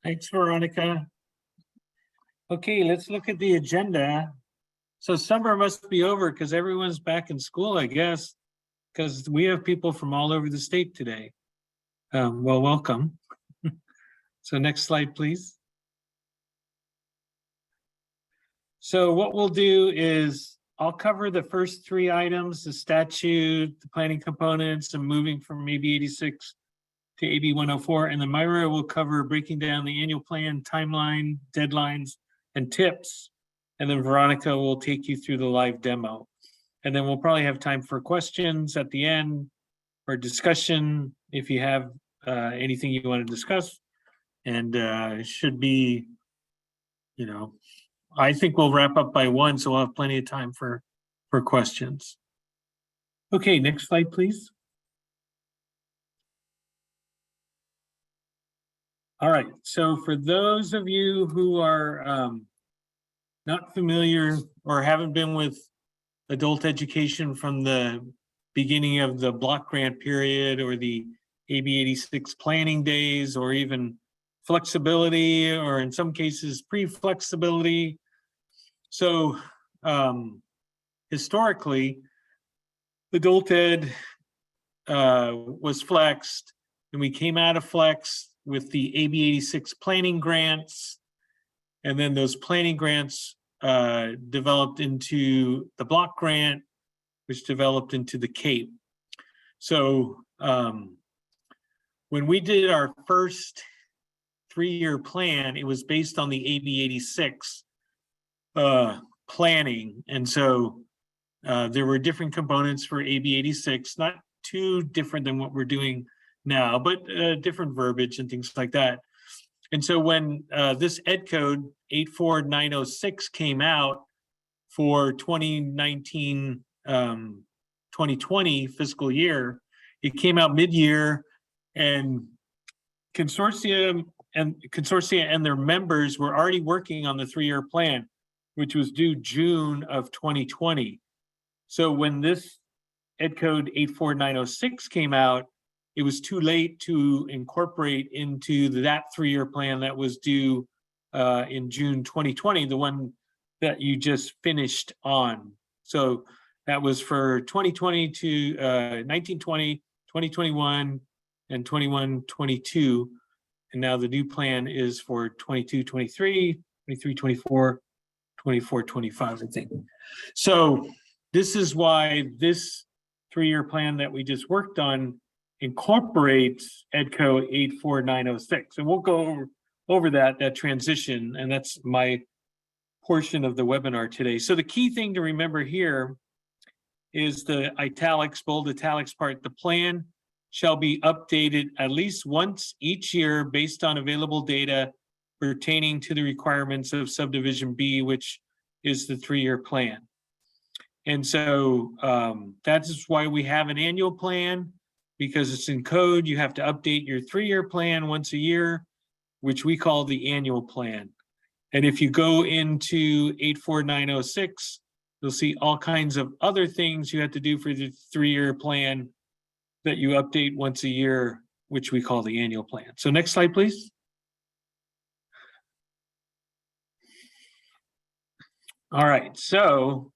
Thanks, Veronica. Okay, let's look at the agenda. So summer must be over because everyone's back in school, I guess, because we have people from all over the state today. Well, welcome. So next slide, please. So what we'll do is I'll cover the first three items, the statute, the planning components, and moving from AB 86 to AB 104. And then Myra will cover breaking down the annual plan, timeline, deadlines, and tips. And then Veronica will take you through the live demo. And then we'll probably have time for questions at the end or discussion if you have anything you want to discuss. And it should be, I think we'll wrap up by 1, so we'll have plenty of time for questions. Okay, next slide, please. All right, so for those of you who are not familiar or haven't been with adult education from the beginning of the block grant period or the AB 86 planning days, or even flexibility, or in some cases pre-flexibility. So historically, adult ed was flexed, and we came out of flex with the AB 86 planning grants, and then those planning grants developed into the block grant, which developed into the CAPE. So when we did our first 3-year plan, it was based on the AB 86 planning. And so there were different components for AB 86, not too different than what we're doing now, but different verbiage and things like that. And so when this Ed Code 84906 came out for 2019, 2020 fiscal year, it came out mid-year, and consortia and their members were already working on the 3-year plan, which was due June of 2020. So when this Ed Code 84906 came out, it was too late to incorporate into that 3-year plan that was due in June 2020, the one that you just finished on. So that was for 2020 to 1920, 2021, and 21-22. And now the new plan is for 22-23, 23-24, 24-25, I think. So this is why this 3-year plan that we just worked on incorporates Ed Code 84906. And we'll go over that transition, and that's my portion of the webinar today. So the key thing to remember here is the italics, bold italics part. The plan shall be updated at least once each year based on available data pertaining to the requirements of subdivision B, which is the 3-year plan. And so that is why we have an annual plan, because it's in code. You have to update your 3-year plan once a year, which we call the annual plan. And if you go into 84906, you'll see all kinds of other things you have to do for the 3-year plan that you update once a year, which we call the annual plan. So next slide, please. All right, so,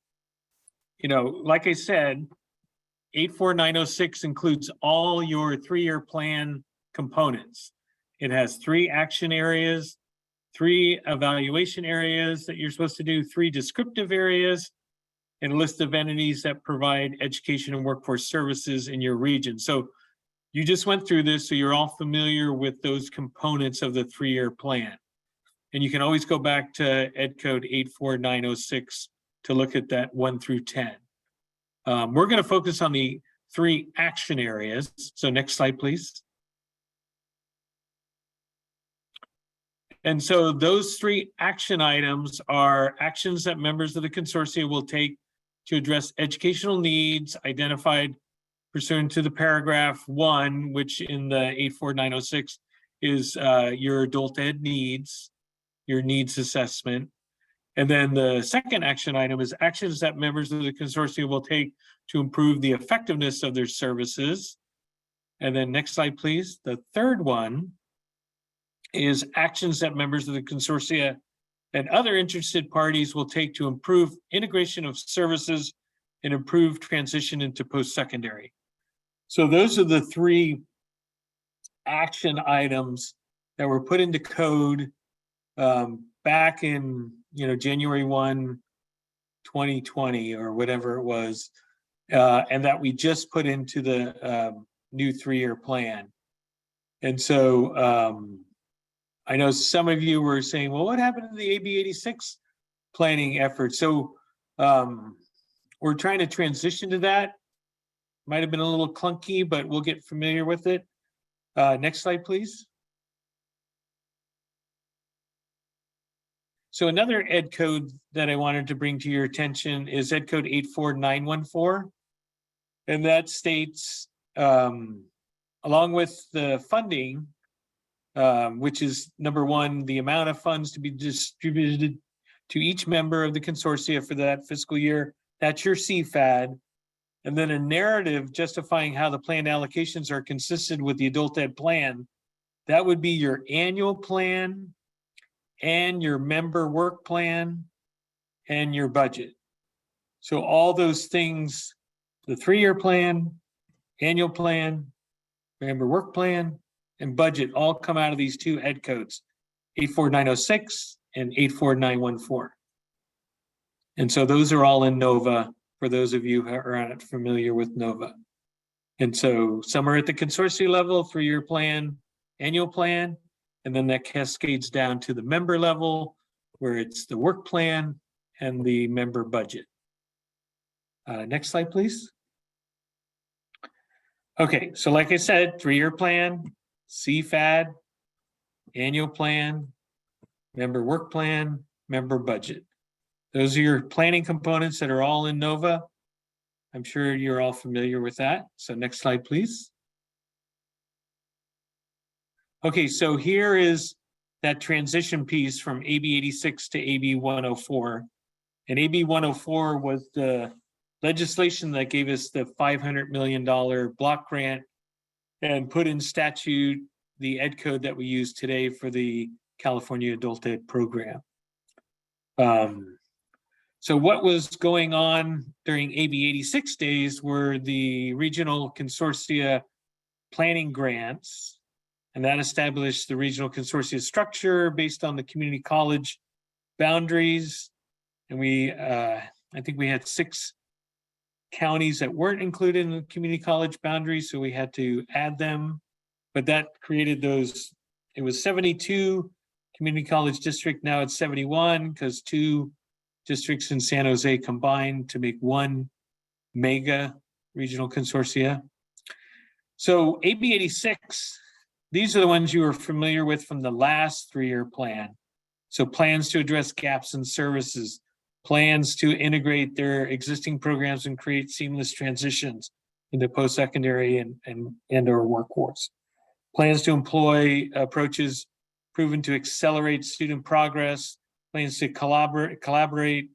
like I said, 84906 includes all your 3-year plan components. It has 3 action areas, 3 evaluation areas that you're supposed to do, 3 descriptive areas, and a list of entities that provide education and workforce services in your region. So you just went through this, so you're all familiar with those components of the 3-year plan. And you can always go back to Ed Code 84906 to look at that 1 through 10. We're going to focus on the 3 action areas. So next slide, please. And so those 3 action items are actions that members of the consortium will take to address educational needs identified pursuant to the paragraph 1, which in the 84906 is your adult ed needs, your needs assessment. And then the second action item is actions that members of the consortium will take to improve the effectiveness of their services. And then next slide, please. The third one is actions that members of the consortia and other interested parties will take to improve integration of services and improve transition into post-secondary. So those are the three action items that were put into code back in January 1, 2020 or whatever it was, and that we just put into the new 3-year plan. And so I know some of you were saying, well, what happened to the AB 86 planning effort? So we're trying to transition to that. Might have been a little clunky, but we'll get familiar with it. Next slide, please. So another ed code that I wanted to bring to your attention is ed code 84914. And that states, along with the funding, which is number one, the amount of funds to be distributed to each member of the consortia for that fiscal year, that's your CFAD. And then a narrative justifying how the planned allocations are consistent with the adult ed plan. That would be your annual plan and your member work plan and your budget. So all those things, the 3-year plan, annual plan, member work plan, and budget all come out of these two ed codes, 84906 and 84914. And so those are all in NOVA for those of you who are not familiar with NOVA. And so some are at the consortia level, 3-year plan, annual plan, and then that cascades down to the member level where it's the work plan and the member budget. Next slide, please. Okay, so like I said, 3-year plan, CFAD, annual plan, member work plan, member budget. Those are your planning components that are all in NOVA. I'm sure you're all familiar with that. So next slide, please. Okay, so here is that transition piece from AB 86 to AB 104. And AB 104 was the legislation that gave us the $500 million block grant and put in statute the ed code that we use today for the California Adult Ed program. So what was going on during AB 86 days were the regional consortia planning grants, and that established the regional consortia structure based on the community college boundaries. And we, I think we had 6 counties that weren't included in the community college boundaries, so we had to add them. But that created those, it was 72 community college district, now it's 71 because 2 districts in San Jose combined to make 1 mega regional consortia. So AB 86, these are the ones you are familiar with from the last 3-year plan. So plans to address gaps in services, plans to integrate their existing programs and create seamless transitions into post-secondary and or workforce. Plans to employ approaches proven to accelerate student progress, plans to collaborate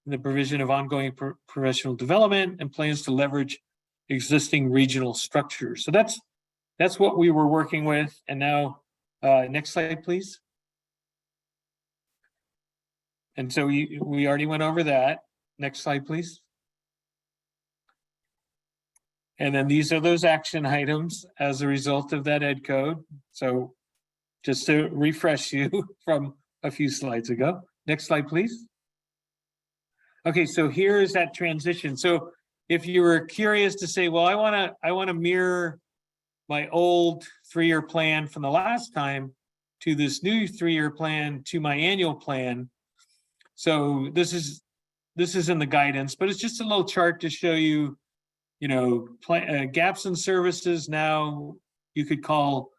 in the provision of ongoing professional development, and plans to leverage existing regional structures. So that's what we were working with. And now, next slide, please. And so we already went over that. Next slide, please. And then these are those action items as a result of that ed code. So just to refresh you from a few slides ago. Next slide, please. Okay, so here is that transition. So if you were curious to say, well, I want to mirror my old 3-year plan from the last time to this new 3-year plan to my annual plan. So this is in the guidance, but it's just a little chart to show you, gaps in services. Now you could call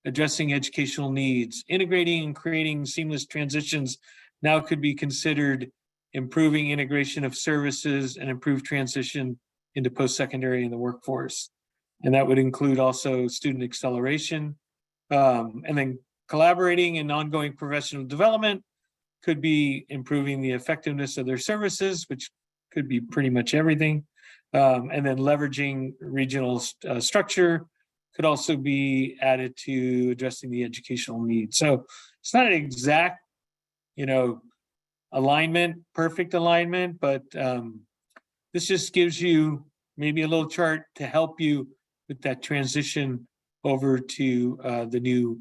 addressing educational needs. Integrating and creating seamless transitions now could be considered improving integration of services and improved transition into post-secondary in the workforce. And that would include also student acceleration. And then collaborating and ongoing professional development could be improving the effectiveness of their services, which could be pretty much everything. And then leveraging regional structure could also be added to addressing the educational needs. So it's not an exact, alignment, perfect alignment, but this just gives you maybe a little chart to help you with that transition over to the new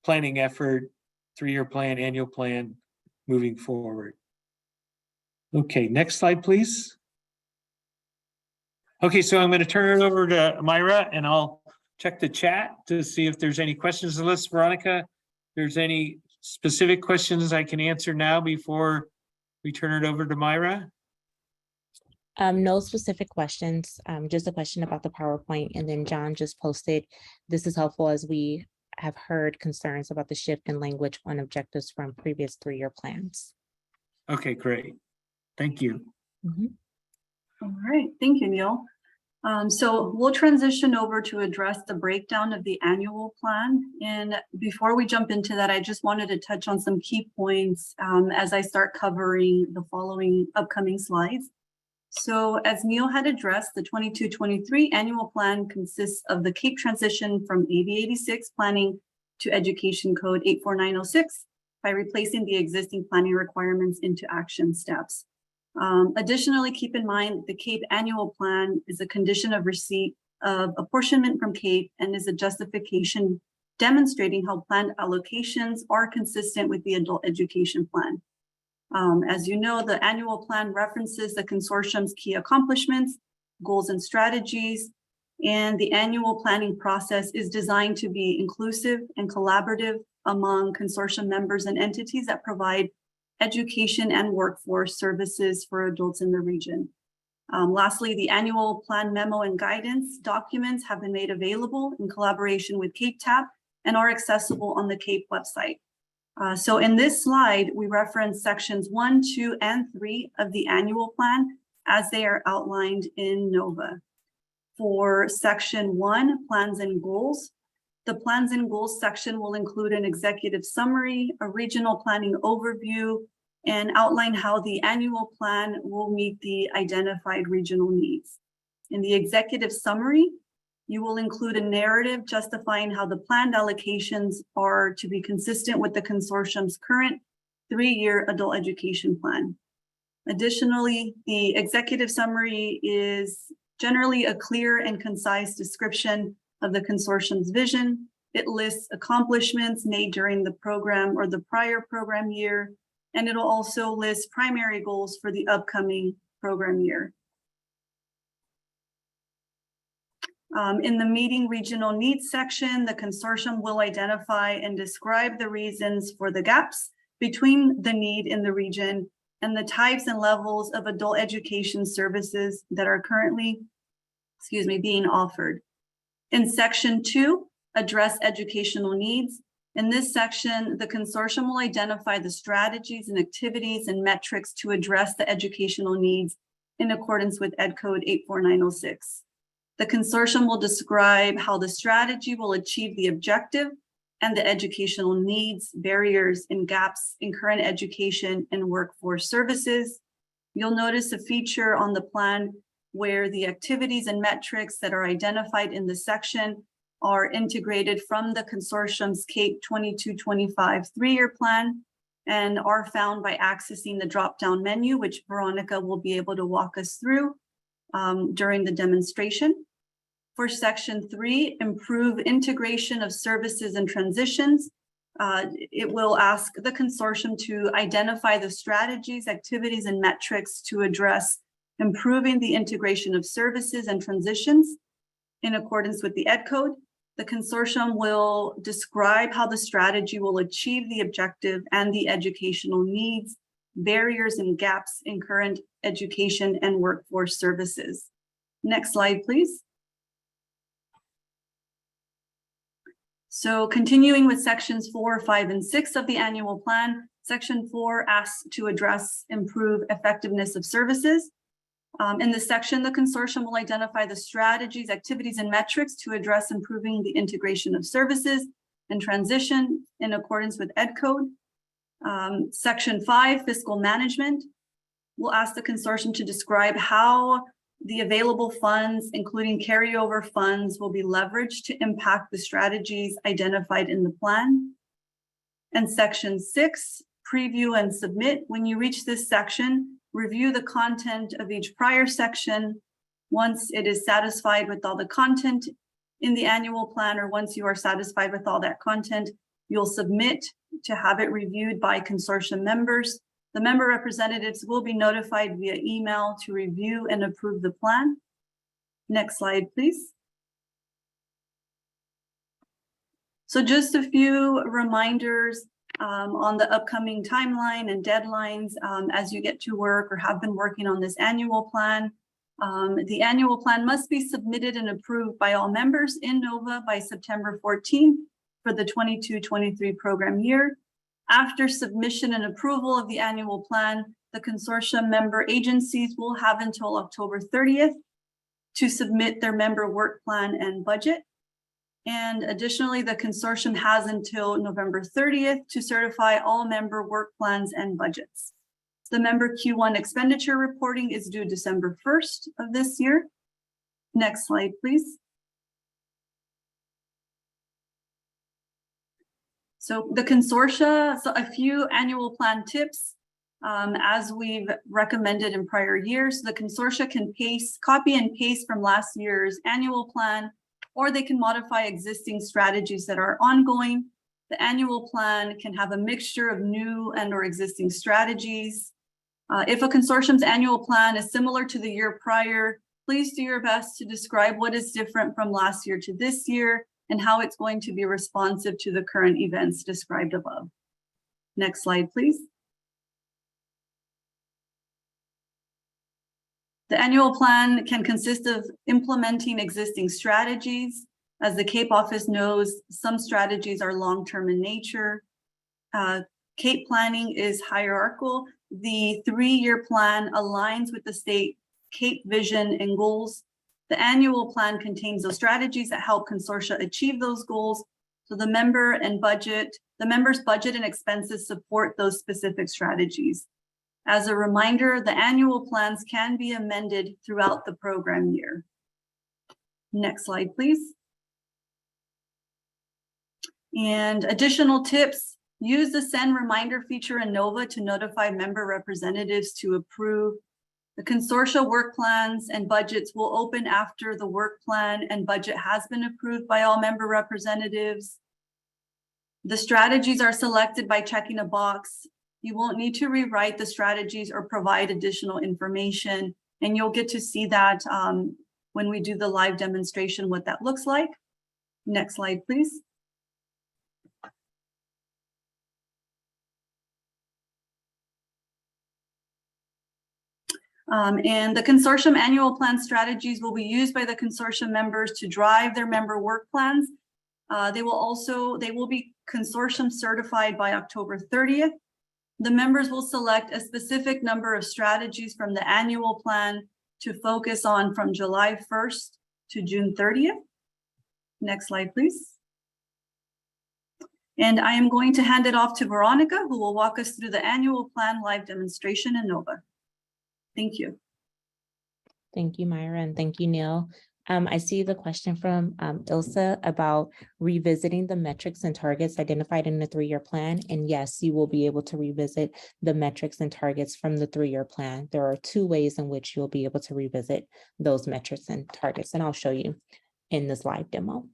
planning effort, 3-year plan, annual plan, moving forward. Okay, next slide, please. Okay, so I'm going to turn it over to Myra, and I'll check the chat to see if there's any questions on the list. Veronica, if there's any specific questions I can answer now before we turn it over to Myra? No specific questions, just a question about the PowerPoint. And then John just posted, this is helpful as we have heard concerns about the shift in language on objectives from previous 3-year plans. Okay, great. Thank you. All right, thank you, Neil. So we'll transition over to address the breakdown of the annual plan. And before we jump into that, I just wanted to touch on some key points as I start covering the following upcoming slides. So as Neil had addressed, the 22-23 annual plan consists of the CAPE transition from AB 86 planning to Education Code 84906 by replacing the existing planning requirements into action steps. Additionally, keep in mind the CAPE annual plan is a condition of receipt of apportionment from CAPE and is a justification demonstrating how planned allocations are consistent with the adult education plan. As you know, the annual plan references the consortium's key accomplishments, goals and strategies, and the annual planning process is designed to be inclusive and collaborative among consortium members and entities that provide education and workforce services for adults in the region. Lastly, the annual plan memo and guidance documents have been made available in collaboration with CAPE TAP and are accessible on the CAPE website. So in this slide, we reference sections 1, 2, and 3 of the annual plan as they are outlined in NOVA. For section 1, plans and goals, the plans and goals section will include an executive summary, a regional planning overview, and outline how the annual plan will meet the identified regional needs. In the executive summary, you will include a narrative justifying how the planned allocations are to be consistent with the consortium's current 3-year adult education plan. Additionally, the executive summary is generally a clear and concise description of the consortium's vision. It lists accomplishments made during the program or the prior program year, and it'll also list primary goals for the upcoming program year. In the meeting regional needs section, the consortium will identify and describe the reasons for the gaps between the need in the region and the types and levels of adult education services that are currently, being offered. In section 2, address educational needs. In this section, the consortium will identify the strategies and activities and metrics to address the educational needs in accordance with Ed Code 84906. The consortium will describe how the strategy will achieve the objective and the educational needs, barriers, and gaps in current education and workforce services. You'll notice a feature on the plan where the activities and metrics that are identified in the section are integrated from the consortium's CAPE 22-25 3-year plan and are found by accessing the drop-down menu, which Veronica will be able to walk us through during the demonstration. For section 3, improve integration of services and transitions. It will ask the consortium to identify the strategies, activities, and metrics to address improving the integration of services and transitions in accordance with the Ed Code. The consortium will describe how the strategy will achieve the objective and the educational needs, barriers, and gaps in current education and workforce services. Next slide, please. So continuing with sections 4, 5, and 6 of the annual plan, section 4 asks to address improve effectiveness of services. In this section, the consortium will identify the strategies, activities, and metrics to address improving the integration of services and transition in accordance with Ed Code. Section 5, fiscal management, will ask the consortium to describe how The available funds, including carryover funds, will be leveraged to impact the strategies identified in the plan. And section 6, preview and submit. When you reach this section, review the content of each prior section. Once it is satisfied with all the content in the annual plan, or once you are satisfied with all that content, you'll submit to have it reviewed by consortium members. The member representatives will be notified via email to review and approve the plan. Next slide, please. So just a few reminders on the upcoming timeline and deadlines as you get to work or have been working on this annual plan. The annual plan must be submitted and approved by all members in NOVA by September 14th for the 22-23 program year. After submission and approval of the annual plan, the consortium member agencies will have until October 30th to submit their member work plan and budget. And additionally, the consortium has until November 30th to certify all member work plans and budgets. The member Q1 expenditure reporting is due December 1st of this year. Next slide, please. So the consortia, so a few annual plan tips. As we've recommended in prior years, the consortia can copy and paste from last year's annual plan, or they can modify existing strategies that are ongoing. The annual plan can have a mixture of new and or existing strategies. If a consortium's annual plan is similar to the year prior, please do your best to describe what is different from last year to this year and how it's going to be responsive to the current events described above. Next slide, please. The annual plan can consist of implementing existing strategies. As the CAPE office knows, some strategies are long-term in nature. CAPE planning is hierarchical. The 3-year plan aligns with the state CAPE vision and goals. The annual plan contains those strategies that help consortia achieve those goals. So the member's budget and expenses support those specific strategies. As a reminder, the annual plans can be amended throughout the program year. Next slide, please. And additional tips, use the send reminder feature in NOVA to notify member representatives to approve. The consortia work plans and budgets will open after the work plan and budget has been approved by all member representatives. The strategies are selected by checking a box. You won't need to rewrite the strategies or provide additional information, and you'll get to see that when we do the live demonstration, what that looks like. Next slide, please. And the consortium annual plan strategies will be used by the consortium members to drive their member work plans. They will be consortium certified by October 30th. The members will select a specific number of strategies from the annual plan to focus on from July 1st to June 30th. Next slide, please. And I am going to hand it off to Veronica, who will walk us through the annual plan live demonstration in NOVA. Thank you. Thank you, Myra, and thank you, Neil. I see the question from Ilsa about revisiting the metrics and targets identified in the 3-year plan. And yes, you will be able to revisit the metrics and targets from the 3-year plan. There are 2 ways in which you'll be able to revisit those metrics and targets, and I'll show you in this live demo.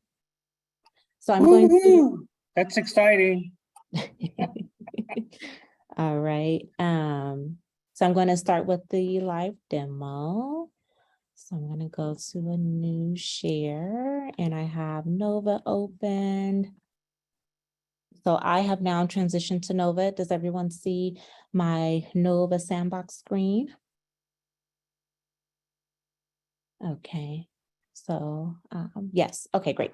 So I'm going to... That's exciting. All right. So I'm going to start with the live demo. So I'm going to go to a new share and I have NOVA opened. So I have now transitioned to NOVA. Does everyone see my NOVA sandbox screen? Okay, so yes, okay, great.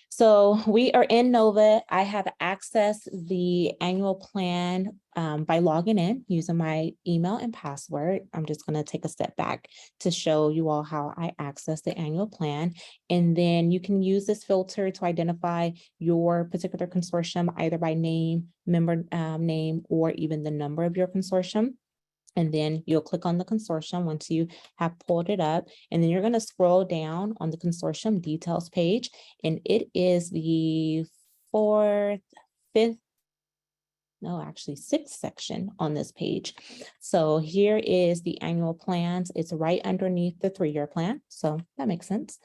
So we are in NOVA. I have accessed the annual plan by logging in using my email and password. I'm just going to take a step back to show you all how I access the annual plan. And then you can use this filter to identify your particular consortium, either by name, member name, or even the number of your consortium. And then you'll click on the consortium once you have pulled it up. And then you're going to scroll down on the consortium details page. And it is the sixth section on this page. So here is the annual plans. It's right underneath the 3-year plan. So that makes sense.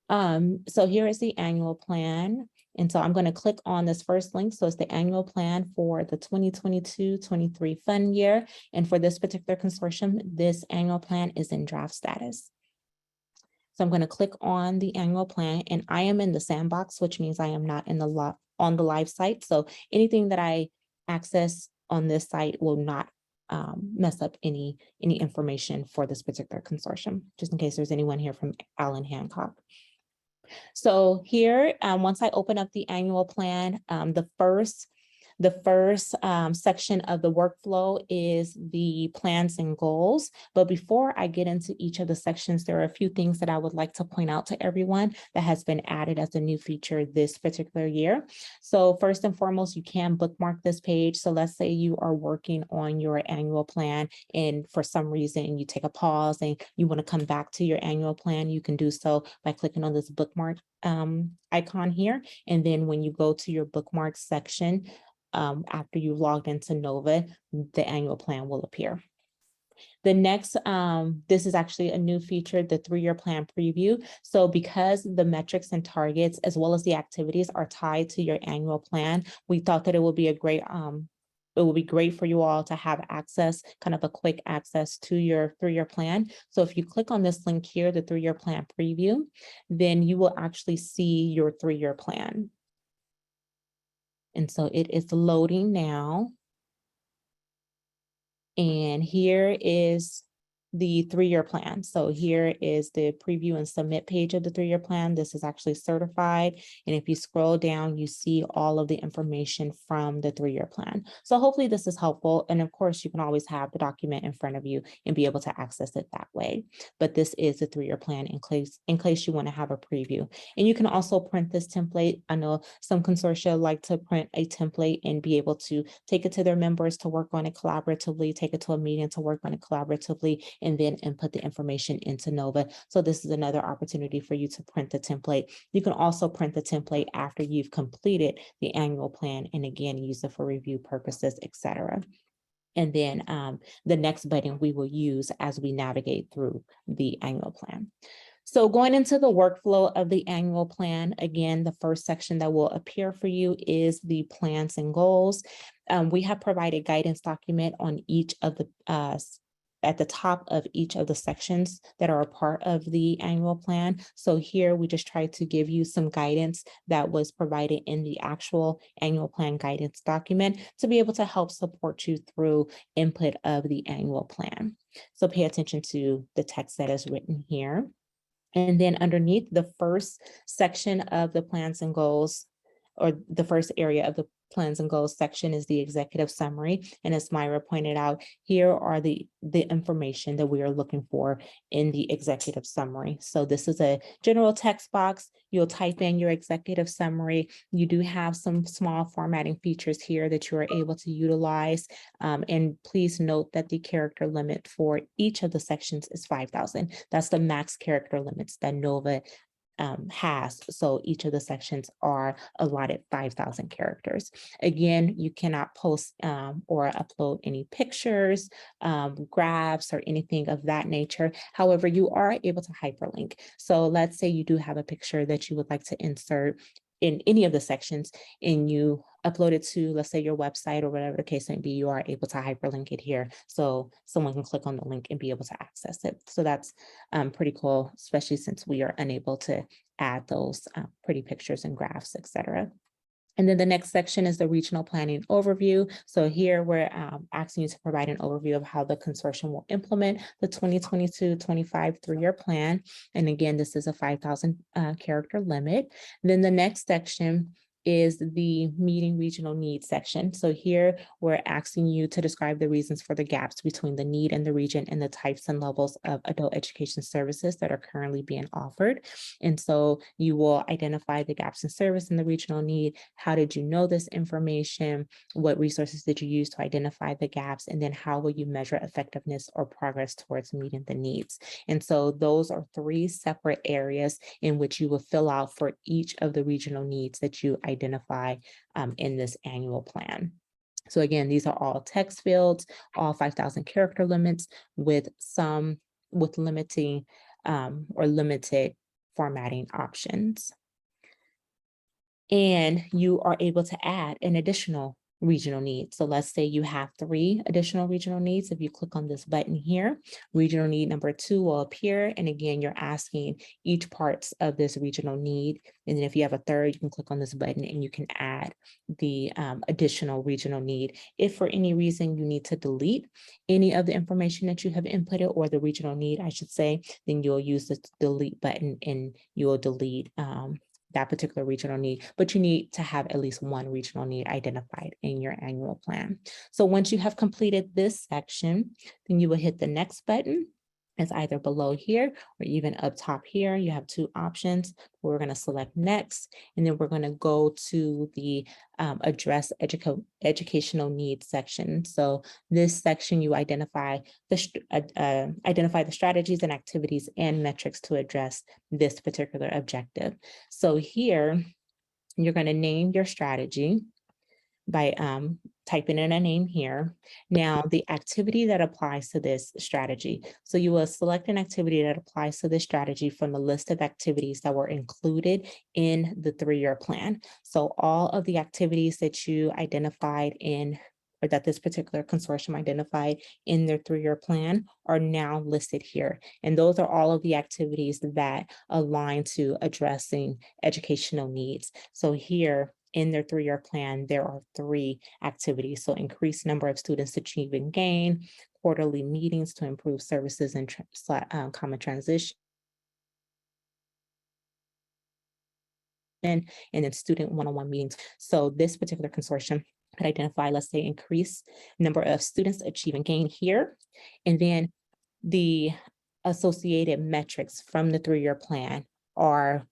So here is the annual plan. And so I'm going to click on this first link. So it's the annual plan for the 2022-23 fund year. And for this particular consortium, this annual plan is in draft status. So I'm going to click on the annual plan, and I am in the sandbox, which means I am not in the on the live site. So anything that I access on this site will not mess up any information for this particular consortium, just in case there's anyone here from Allen Hancock. So here, once I open up the annual plan, the first section of the workflow is the plans and goals. But before I get into each of the sections, there are a few things that I would like to point out to everyone that has been added as a new feature this particular year. So first and foremost, you can bookmark this page. So let's say you are working on your annual plan, and for some reason you take a pause and you want to come back to your annual plan, you can do so by clicking on this bookmark icon here. And then when you go to your bookmark section, after you've logged into Nova, the annual plan will appear. The next, this is actually a new feature, the 3-year plan preview. So because the metrics and targets, as well as the activities, are tied to your annual plan, we thought that it would be a great, it will be great for you all to have access, kind of a quick access to your 3-year plan. So if you click on this link here, the 3-year plan preview, then you will actually see your 3-year plan. And so it is loading now. And here is the 3-year plan. So here is the preview and submit page of the 3-year plan. This is actually certified. And if you scroll down, you see all of the information from the 3-year plan. So hopefully this is helpful. And of course, you can always have the document in front of you and be able to access it that way. But this is the 3-year plan in case you want to have a preview. And you can also print this template. I know some consortia like to print a template and be able to take it to their members to work on it collaboratively, take it to a meeting to work on it collaboratively, and then input the information into Nova. So this is another opportunity for you to print the template. You can also print the template after you've completed the annual plan, and again, use it for review purposes, etc. And then the next button we will use as we navigate through the annual plan. So going into the workflow of the annual plan, again, the first section that will appear for you is the plans and goals. We have provided guidance document on each of the at the top of each of the sections that are a part of the annual plan. So here we just try to give you some guidance that was provided in the actual annual plan guidance document to be able to help support you through input of the annual plan. So pay attention to the text that is written here. And then underneath the first section of the plans and goals, or the first area of the plans and goals section, is the executive summary. And as Myra pointed out, here are the information that we are looking for in the executive summary. So this is a general text box. You'll type in your executive summary. You do have some small formatting features here that you are able to utilize. And please note that the character limit for each of the sections is 5,000. That's the max character limits that Nova has. So each of the sections are allotted 5,000 characters. Again, you cannot post or upload any pictures, graphs, or anything of that nature. However, you are able to hyperlink. So let's say you do have a picture that you would like to insert in any of the sections, and you upload it to, let's say, your website or whatever the case may be, you are able to hyperlink it here. So someone can click on the link and be able to access it. So that's pretty cool, especially since we are unable to add those pretty pictures and graphs, etc. And then the next section is the regional planning overview. So here we're asking you to provide an overview of how the consortium will implement the 2022-25 3-year plan. And again, this is a 5,000 character limit. Then the next section is the meeting regional needs section. So here we're asking you to describe the reasons for the gaps between the need and the region and the types and levels of adult education services that are currently being offered. And so you will identify the gaps in service in the regional need. How did you know this information? What resources did you use to identify the gaps? And then how will you measure effectiveness or progress towards meeting the needs? And so those are 3 separate areas in which you will fill out for each of the regional needs that you identify in this annual plan. So again, these are all text fields, all 5,000 character limits with limiting or limited formatting options. And you are able to add an additional regional need. So let's say you have 3 additional regional needs. If you click on this button here, regional need number 2 will appear. And again, you're asking each parts of this regional need. And then if you have a third, you can click on this button and you can add the additional regional need. If for any reason you need to delete any of the information that you have inputted, or the regional need, I should say, then you'll use the delete button and you'll delete that particular regional need, but you need to have at least 1 regional need identified in your annual plan. So once you have completed this section, then you will hit the next button. It's either below here or even up top here. You have 2 options. We're going to select next, and then we're going to go to the address educational needs section. So this section, you identify the strategies and activities and metrics to address this particular objective. So here, you're going to name your strategy by typing in a name here. Now, the activity that applies to this strategy. So you will select an activity that applies to this strategy from the list of activities that were included in the 3-year plan. So all of the activities that you identified in, or that this particular consortium identified in their 3-year plan, are now listed here. And those are all of the activities that align to addressing educational needs. So here, in their 3-year plan, there are 3 activities. So increased number of students achieving gain, quarterly meetings to improve services and common transition, and then student one-on-one meetings. So this particular consortium could identify, let's say, increased number of students achieving gain here, and then the associated metrics from the 3-year plan are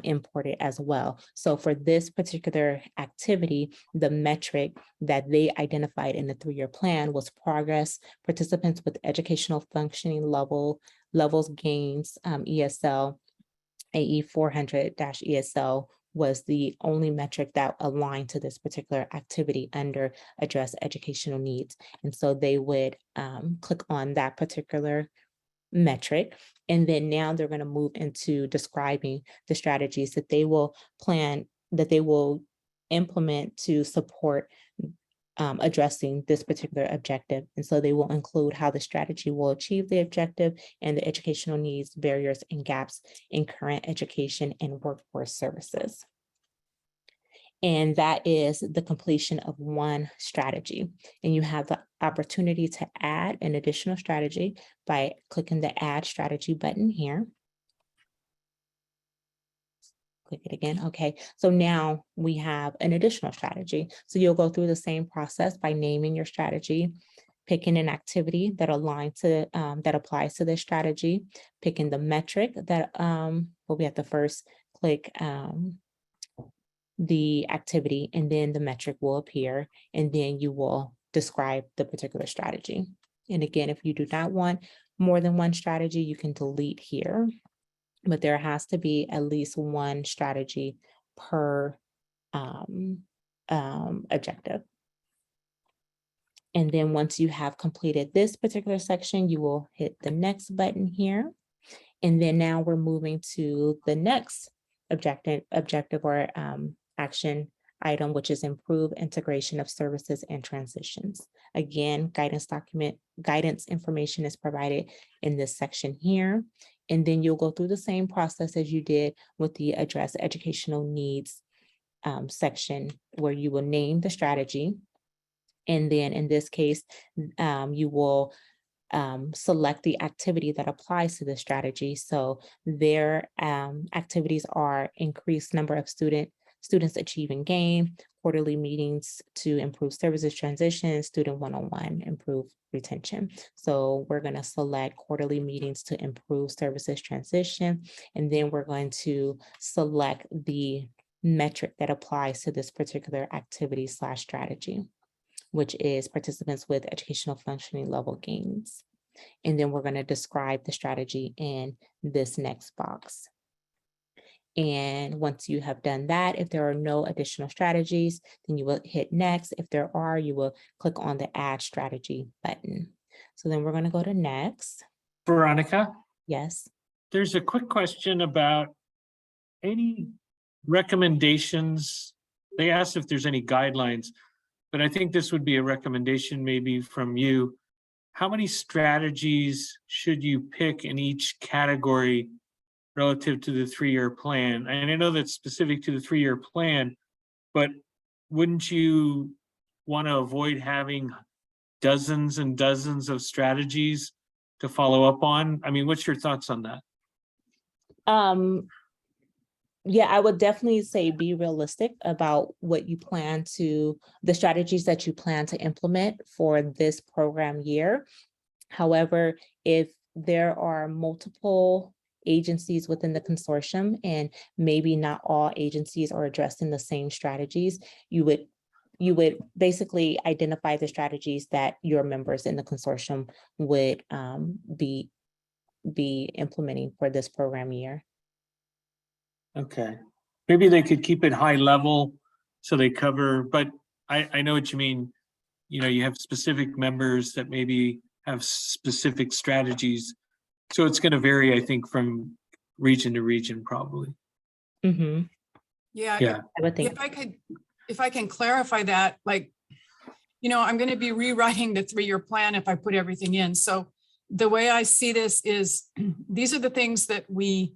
imported as well. So for this particular activity, the metric that they identified in the 3-year plan was progress, participants with educational functioning levels gains, ESL, AE 400-ESL was the only metric that aligned to this particular activity under address educational needs. And so they would click on that particular metric. And then now they're going to move into describing the strategies that they will implement to support addressing this particular objective. And so they will include how the strategy will achieve the objective and the educational needs, barriers, and gaps in current education and workforce services. And that is the completion of 1 strategy. And you have the opportunity to add an additional strategy by clicking the Add Strategy button here. Click it again. Okay, so now we have an additional strategy. So you'll go through the same process by naming your strategy, picking an activity that aligns to that applies to this strategy, picking the metric that we have to first click the activity, and then the metric will appear, and then you will describe the particular strategy. And again, if you do not want more than 1 strategy, you can delete here, but there has to be at least 1 strategy per objective. And then once you have completed this particular section, you will hit the next button here. And then now we're moving to the next objective or action item, which is improve integration of services and transitions. Again, guidance information is provided in this section here. And then you'll go through the same process as you did with the address educational needs section, where you will name the strategy. And then in this case, you will select the activity that applies to the strategy. So their activities are increased number of students students achieve and gain, quarterly meetings to improve services transition, student one-on-one, improve retention. So we're going to select quarterly meetings to improve services transition, and then we're going to select the metric that applies to this particular activity/strategy, which is participants with educational functioning level gains. And then we're going to describe the strategy in this next box. And once you have done that, if there are no additional strategies, then you will hit next. If there are, you will click on the add strategy button. So then we're going to go to next. Veronica, Yes. there's a quick question about any recommendations. They asked if there's any guidelines, but I think this would be a recommendation maybe from you. How many strategies should you pick in each category relative to the 3-year plan? And I know that's specific to the 3-year plan, but wouldn't you want to avoid having dozens and dozens of strategies to follow up on? I mean, what's your thoughts on that? Yeah, I would definitely say be realistic about what you plan to, the strategies that you plan to implement for this program year. However, if there are multiple agencies within the consortium and maybe not all agencies are addressing the same strategies, you would basically identify the strategies that your members in the consortium would be implementing for this program year. Okay, maybe they could keep it high level so they cover, but I know what you mean. You know, you have specific members that maybe have specific strategies. So it's going to vary, I think, from region to region, probably. Mm-hmm. Yeah, Yeah. I would think. if I can clarify that, like, you know, I'm going to be rewriting the 3-year plan if I put everything in. So the way I see this is these are the things that we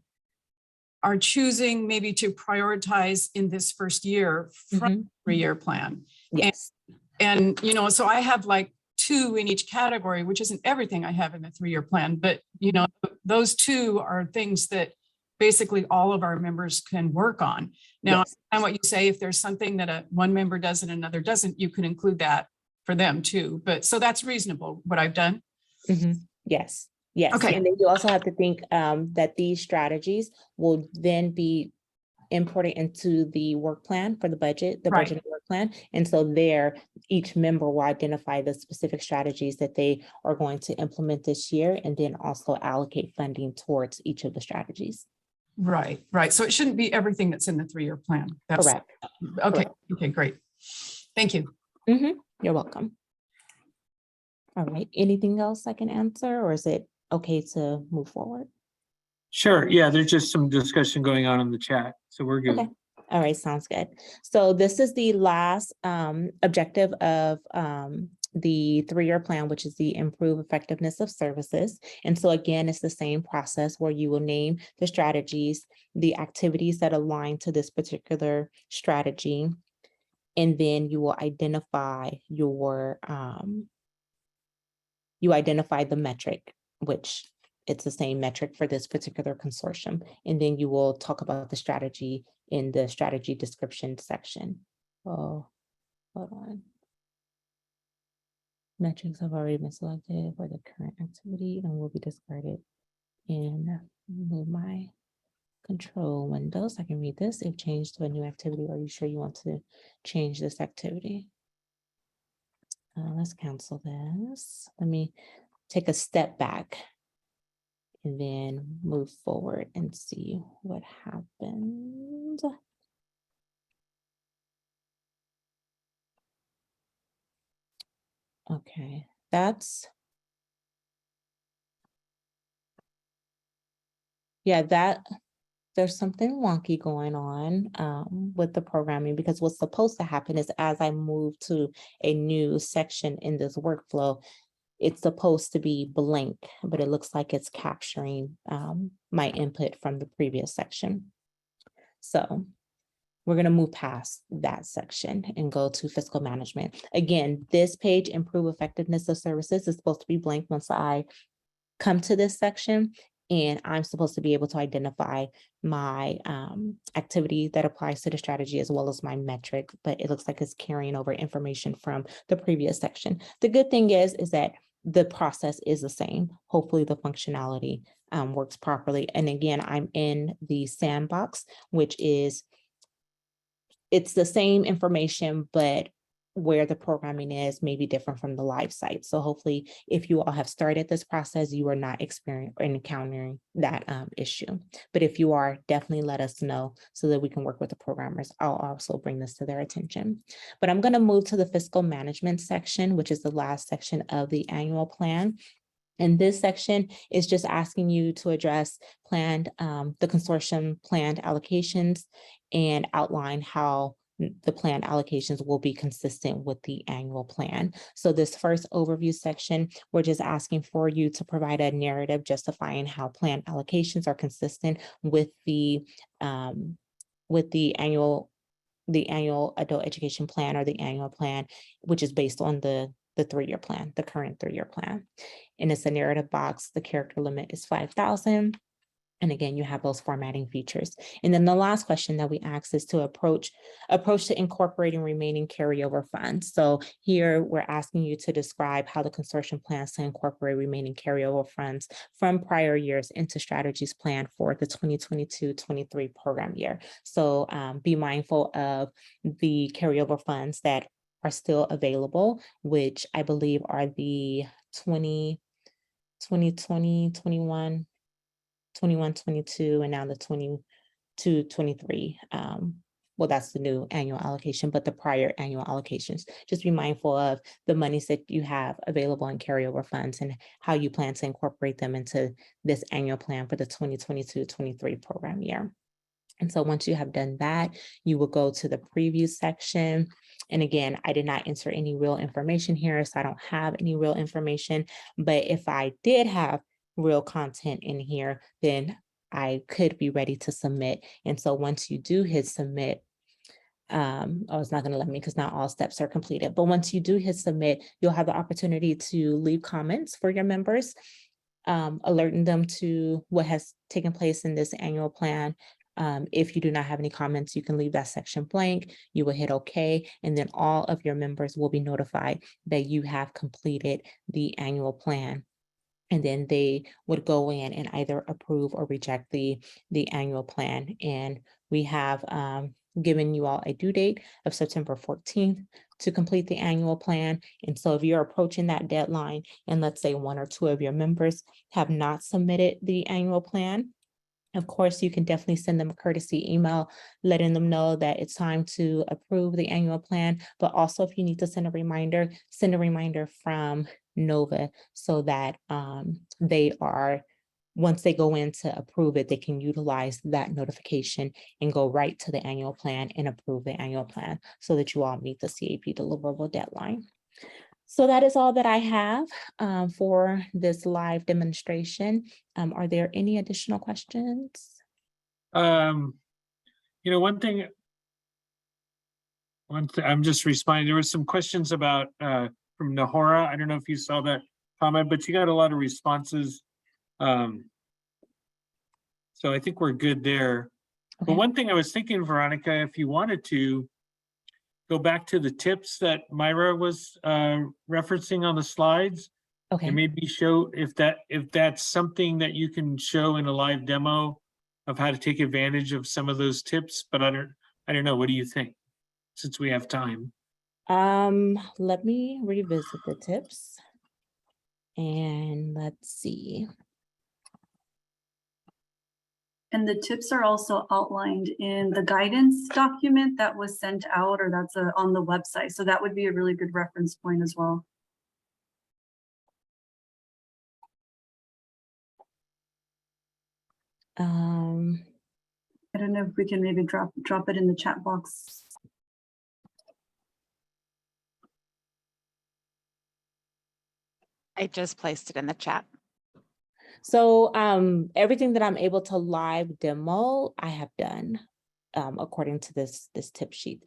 are choosing maybe to prioritize in this first year from the 3-year plan. Yes. And, you know, so I have like 2 in each category, which isn't everything I have in the 3-year plan, but, you know, those 2 are things that basically all of our members can work on. Now, Yes. and what you say, if there's something that one member does and another doesn't, you can include that for them too. But so that's reasonable, what I've done. Mm-hmm. Yes. Yes. Okay. And then you also have to think that these strategies will then be imported into the work plan for the budget, the Right. budget work plan. And so there, each member will identify the specific strategies that they are going to implement this year, and then also allocate funding towards each of the strategies. Right, right. So it shouldn't be everything that's in the 3-year plan. That's Correct. okay. Correct. Okay, great. Thank you. Mm-hmm. You're welcome. All right. Anything else I can answer, or is it okay to move forward? Sure. Yeah, there's just some discussion going on in the chat, so we're good. Okay. All right, sounds good. So this is the last objective of the 3-year plan, which is the improve effectiveness of services. And so again, it's the same process where you will name the strategies, the activities that align to this particular strategy, and then you will identify your the metric, which it's the same metric for this particular consortium. And then you will talk about the strategy in the strategy description section. Oh, hold on. Metrics have already been selected for the current activity and will be discarded in my control windows. I can read this. If changed to a new activity, are you sure you want to change this activity? Let's cancel this. Let me take a step back and then move forward and see what happened. Okay, there's something wonky going on with the programming, because what's supposed to happen is as I move to a new section in this workflow, it's supposed to be blank, but it looks like it's capturing my input from the previous section. So we're going to move past that section and go to fiscal management. Again, this page, improve effectiveness of services, is supposed to be blank once I come to this section. And I'm supposed to be able to identify my activity that applies to the strategy as well as my metric, but it looks like it's carrying over information from the previous section. The good thing is that the process is the same. Hopefully the functionality works properly. And again, I'm in the sandbox, which is, it's the same information, but where the programming is may be different from the live site. So hopefully if you all have started this process, you are not experiencing or encountering that issue. But if you are, definitely let us know so that we can work with the programmers. I'll also bring this to their attention. But I'm going to move to the fiscal management section, which is the last section of the annual plan. And this section is just asking you to address the consortium planned allocations and outline how the planned allocations will be consistent with the annual plan. So this first overview section, we're just asking for you to provide a narrative justifying how planned allocations are consistent with the annual adult education plan or the annual plan, which is based on the 3-year plan, the current 3-year plan. And it's a narrative box. The character limit is 5,000. And again, you have those formatting features. And then the last question that we ask is to approach to incorporating remaining carryover funds. So here we're asking you to describe how the consortium plans to incorporate remaining carryover funds from prior years into strategies planned for the 2022-23 program year. So be mindful of the carryover funds that are still available, which I believe are the 2020, 21, 22, and now the 22, 23. Well, that's the new annual allocation, but the prior annual allocations. Just be mindful of the monies that you have available in carryover funds and how you plan to incorporate them into this annual plan for the 2022-23 program year. And so once you have done that, you will go to the preview section. And again, I did not enter any real information here, so I don't have any real information. But if I did have real content in here, then I could be ready to submit. And so once you do hit submit, it's not going to let me because not all steps are completed. But once you do hit submit, you'll have the opportunity to leave comments for your members, alerting them to what has taken place in this annual plan. If you do not have any comments, you can leave that section blank. You will hit OK, and then all of your members will be notified that you have completed the annual plan. And then they would go in and either approve or reject the annual plan. And we have given you all a due date of September 14th to complete the annual plan. And so if you're approaching that deadline and let's say 1 or 2 of your members have not submitted the annual plan, of course, you can definitely send them a courtesy email, letting them know that it's time to approve the annual plan. But also if you need to send a reminder from Nova so that once they go in to approve it, they can utilize that notification and go right to the annual plan and approve the annual plan so that you all meet the CAP deliverable deadline. So that is all that I have for this live demonstration. Are there any additional questions? One thing I'm just responding, there was some questions about from Nahora. I don't know if you saw that comment, but you got a lot of responses. So I think we're good there. Okay. But one thing I was thinking, Veronica, if you wanted to go back to the tips that Myra was referencing on the slides, Okay. and maybe show if that's something that you can show in a live demo of how to take advantage of some of those tips. But I don't know. What do you think? Since we have time. Let me revisit the tips and let's see. And the tips are also outlined in the guidance document that was sent out, or that's on the website. So that would be a really good reference point as well. I don't know if we can maybe drop it in the chat box. I just placed it in the chat. So everything that I'm able to live demo, I have done according to this tip sheet.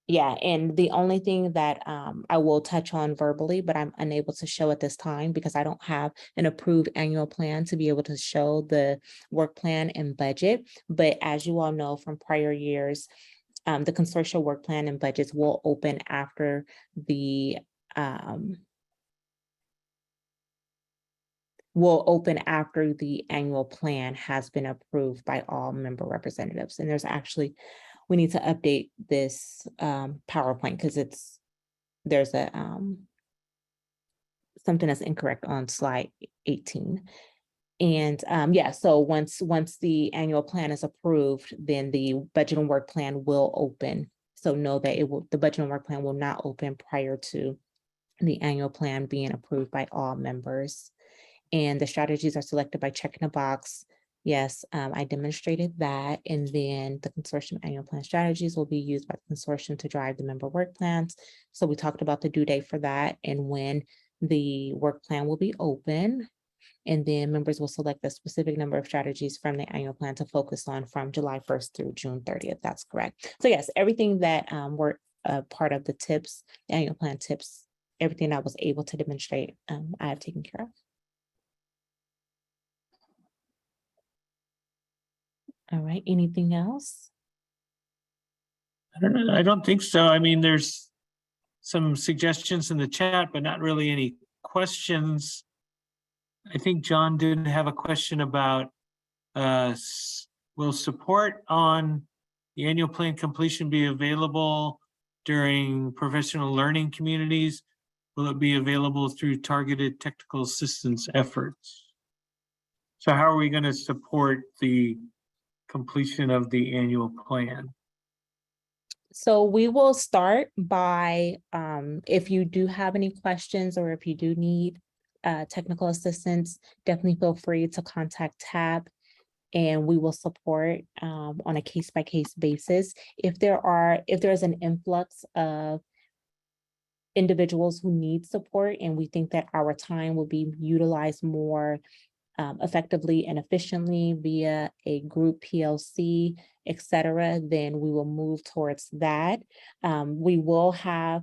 Yeah, and the only thing that I will touch on verbally, but I'm unable to show at this time because I don't have an approved annual plan to be able to show the work plan and budget. But as you all know from prior years, the consortium work plan and budgets will open after the annual plan has been approved by all member representatives. And there's actually, we need to update this PowerPoint because there's a something that's incorrect on slide 18. And yeah, so once the annual plan is approved, then the budget and work plan will open. So know that the budget and work plan will not open prior to the annual plan being approved by all members. And the strategies are selected by checking a box. Yes, I demonstrated that. And then the consortium annual plan strategies will be used by the consortium to drive the member work plans. So we talked about the due date for that and when the work plan will be open. And then members will select a specific number of strategies from the annual plan to focus on from July 1st through June 30th. That's correct. So yes, everything that were part of the tips, the annual plan tips, everything I was able to demonstrate, I have taken care of. All right, anything else? I don't know. I don't think so. I mean, there's some suggestions in the chat, but not really any questions. I think John did have a question about will support on the annual plan completion be available during professional learning communities? Will it be available through targeted technical assistance efforts? So how are we going to support the completion of the annual plan? So we will start by, if you do have any questions or if you do need technical assistance, definitely feel free to contact TAB and we will support on a case-by-case basis. If there's an influx of individuals who need support and we think that our time will be utilized more effectively and efficiently via a group PLC, et cetera, then we will move towards that. We will have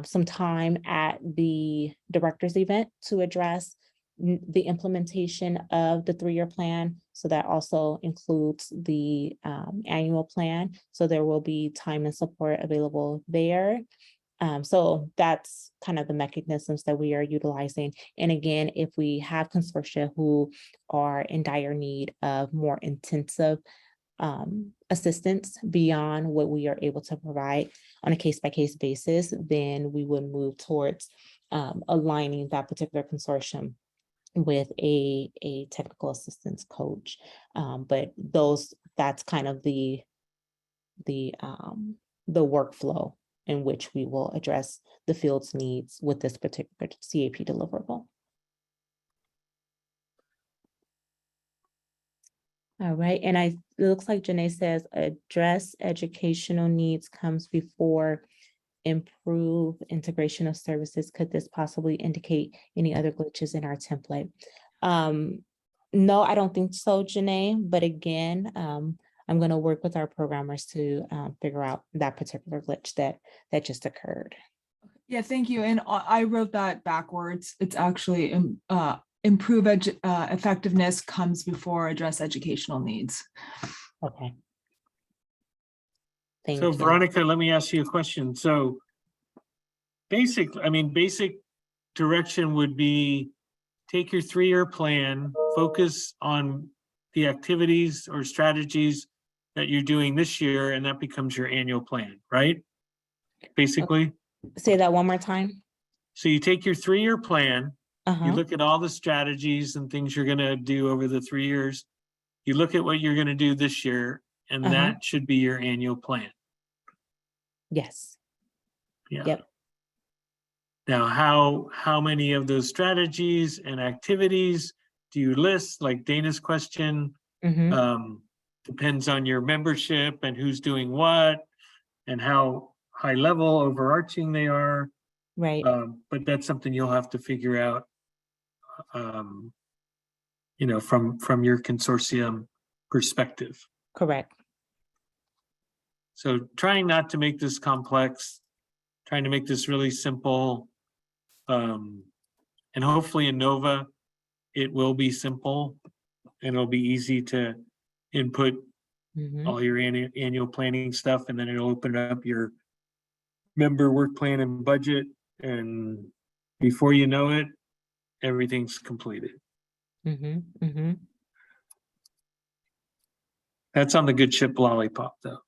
some time at the director's event to address the implementation of the 3-year plan. So that also includes the annual plan. So there will be time and support available there. So that's kind of the mechanisms that we are utilizing. And again, if we have consortia who are in dire need of more intensive assistance beyond what we are able to provide on a case-by-case basis, then we would move towards aligning that particular consortium with a technical assistance coach. But that's kind of the workflow in which we will address the field's needs with this particular CAP deliverable. All right, and it looks like Janae says address educational needs comes before improve integration of services. Could this possibly indicate any other glitches in our template? No, I don't think so, Janae, but again, I'm going to work with our programmers to figure out that particular glitch that just occurred. Yeah, thank you. And I wrote that backwards. It's actually improve effectiveness comes before address educational needs. Okay. Thank So you. Veronica, let me ask you a question. So basic direction would be take your 3-year plan, focus on the activities or strategies that you're doing this year, and that becomes your annual plan, right? Basically. Say that one more time. So you take your 3-year plan, you Uh-huh. look at all the strategies and things you're going to do over the 3 years. You look at what you're going to do this year, and that should be your annual plan. Yes. Yeah. Yep. Now, how many of those strategies and activities do you list? Like Dana's question, depends on your membership and who's doing what and how high level overarching they are. Right. But that's something you'll have to figure out, from your consortium perspective. Correct. So trying not to make this complex, trying to make this really simple. And hopefully in Nova, it will be simple and it'll be easy to input Mhm. all your annual planning stuff, and then it'll open up your member work plan and budget, and before you know it, everything's completed. Mhm. Mhm. That's on the good ship Lollipop, though.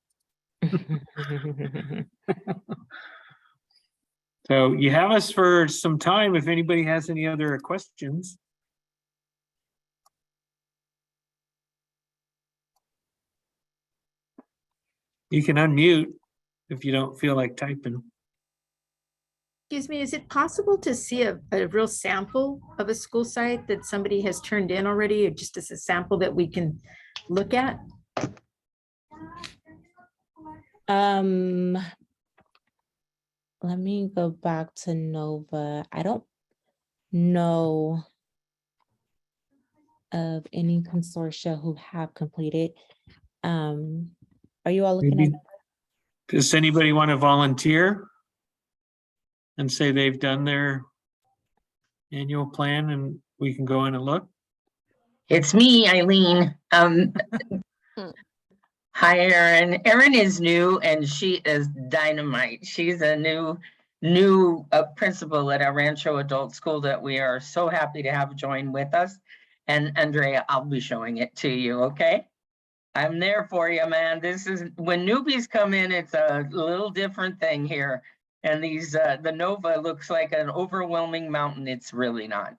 So you have us for some time if anybody has any other questions. You can unmute if you don't feel like typing. Excuse me, is it possible to see a real sample of a school site that somebody has turned in already, or just as a sample that we can look at? Let me go back to Nova. I don't know of any consortia who have completed. Are you all looking at? Maybe- Does anybody want to volunteer and say they've done their annual plan and we can go in and look? It's me, Eileen. Hi, Erin. Erin is new and she is dynamite. She's a new principal at our Rancho Adult School that we are so happy to have join with us. And Andrea, I'll be showing it to you, okay? I'm there for you, man. This is, when newbies come in, it's a little different thing here. And these, the Nova looks like an overwhelming mountain. It's really not.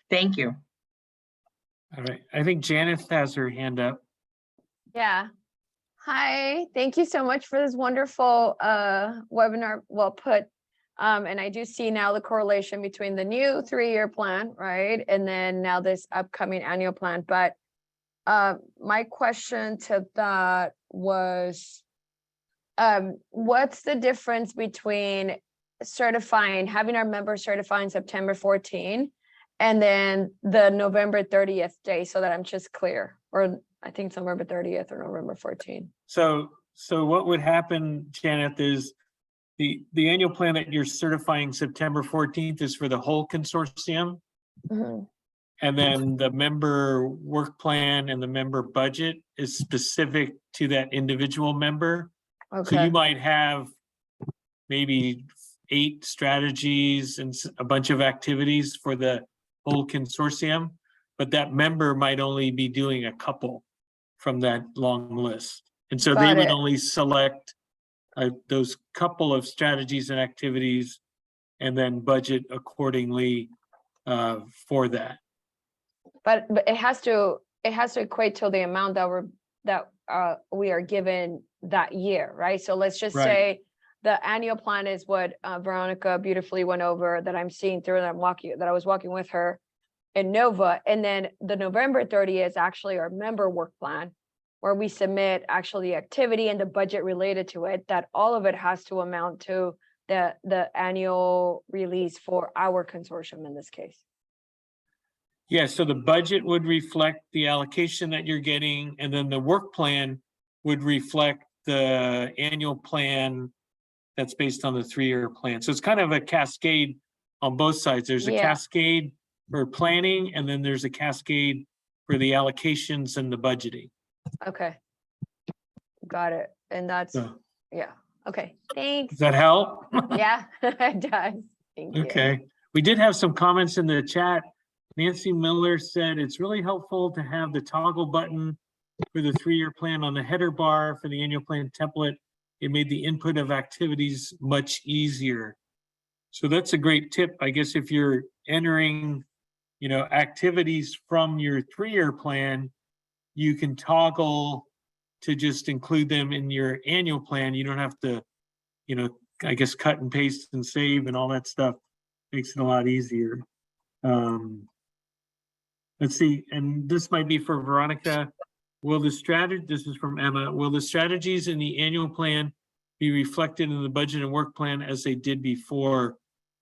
Thank you. All right, I think Janice has her hand up. Yeah. Hi, thank you so much for this wonderful webinar, well put. And I do see now the correlation between the new 3-year plan, right? And then now this upcoming annual plan. But my question to that was, what's the difference between having our members certifying September 14 and then the November 30th day, so that I'm just clear, or I think it's November 30th or November 14. So what would happen, Janet, is the annual plan that you're certifying September 14th is for the whole consortium. Mhm. And then the member work plan and the member budget is specific to that individual member. So Okay, you might have maybe 8 strategies and a bunch of activities for the whole consortium, but that member might only be doing a couple from that long list. And so they Got would it. only select those couple of strategies and activities and then budget accordingly for that. but it has to equate to the amount that we are given that year, right? So let's just Right. say the annual plan is what Veronica beautifully went over, that I'm seeing through, that I was walking with her in Nova. And then the November 30th is actually our member work plan, where we submit actually the activity and the budget related to it, that all of it has to amount to the annual release for our consortium in this case. Yeah, so the budget would reflect the allocation that you're getting, and then the work plan would reflect the annual plan that's based on the 3-year plan. So it's kind of a cascade on both sides. There's a Yeah. cascade for planning, and then there's a cascade for the allocations and the budgeting. Okay. Got it. And that's, So, yeah, okay, thanks. does that help? Yeah, it does. Thank you. Okay, we did have some comments in the chat. Nancy Miller said it's really helpful to have the toggle button for the 3-year plan on the header bar for the annual plan template. It made the input of activities much easier. So that's a great tip. I guess if you're entering, activities from your 3-year plan, you can toggle to just include them in your annual plan. You don't have to, I guess, cut and paste and save and all that stuff. Makes it a lot easier. Let's see, and this might be for Veronica. This is from Emma, will the strategies in the annual plan be reflected in the budget and work plan as they did before?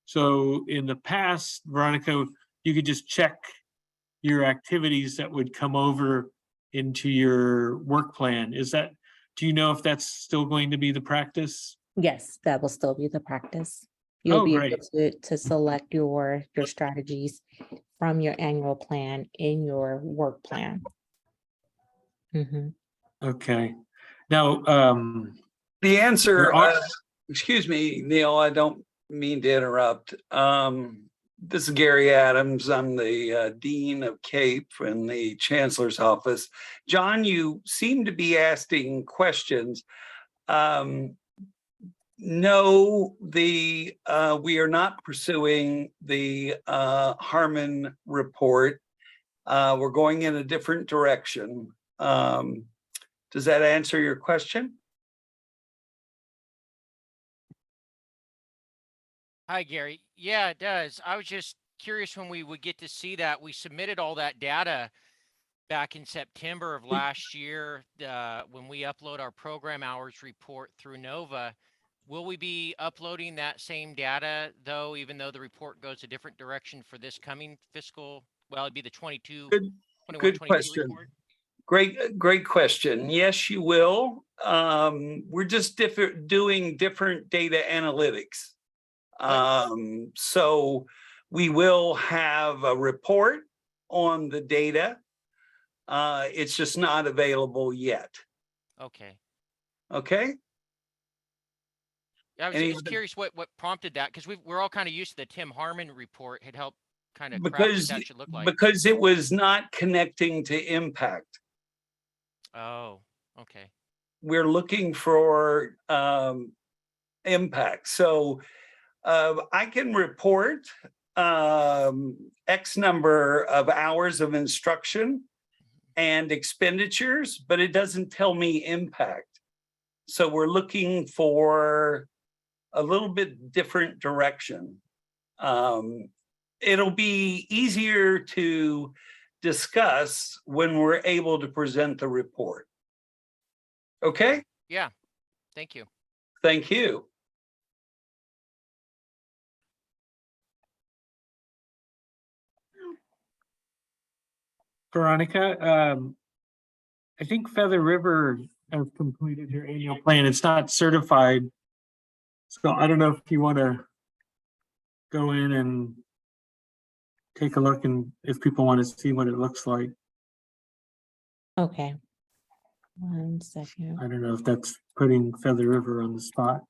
So in the past, Veronica, you could just check your activities that would come over into your work plan. Is that Do you know if that's still going to be the practice? Yes, that will still be the practice. You'll Oh, be able great. to select your strategies from your annual plan in your work plan. Mhm. Okay. Now, The answer, There are- excuse me, Neil, I don't mean to interrupt. This is Gary Adams. I'm the Dean of CAPE in the Chancellor's Office. John, you seem to be asking questions. No, we are not pursuing the Harmon report. We're going in a different direction. Does that answer your question? Hi, Gary. Yeah, it does. I was just curious when we would get to see that. We submitted all that data back in September of last year, when we upload our program hours report through Nova. Will we be uploading that same data though, even though the report goes a different direction for this coming fiscal? Well, it'd be the 22, Good, 21, good 22 question. report. Great question. Yes, you will. We're just doing different data analytics. So we will have a report on the data. It's just not available yet. Okay. Okay. I was Any just other- curious what prompted that, because we're all kind of used to the Tim Harmon report had helped kind of craft Because what that should look like. because it was not connecting to impact. Oh, okay. We're looking for impact. So I can report X number of hours of instruction and expenditures, but it doesn't tell me impact. So we're looking for a little bit different direction. It'll be easier to discuss when we're able to present the report. Okay, Yeah. Thank you. thank you. Veronica, I think Feather River has completed your annual plan. It's not certified. So I don't know if you want to go in and take a look and if people want to see what it looks like. Okay. 1 second. I don't know if that's putting Feather River on the spot.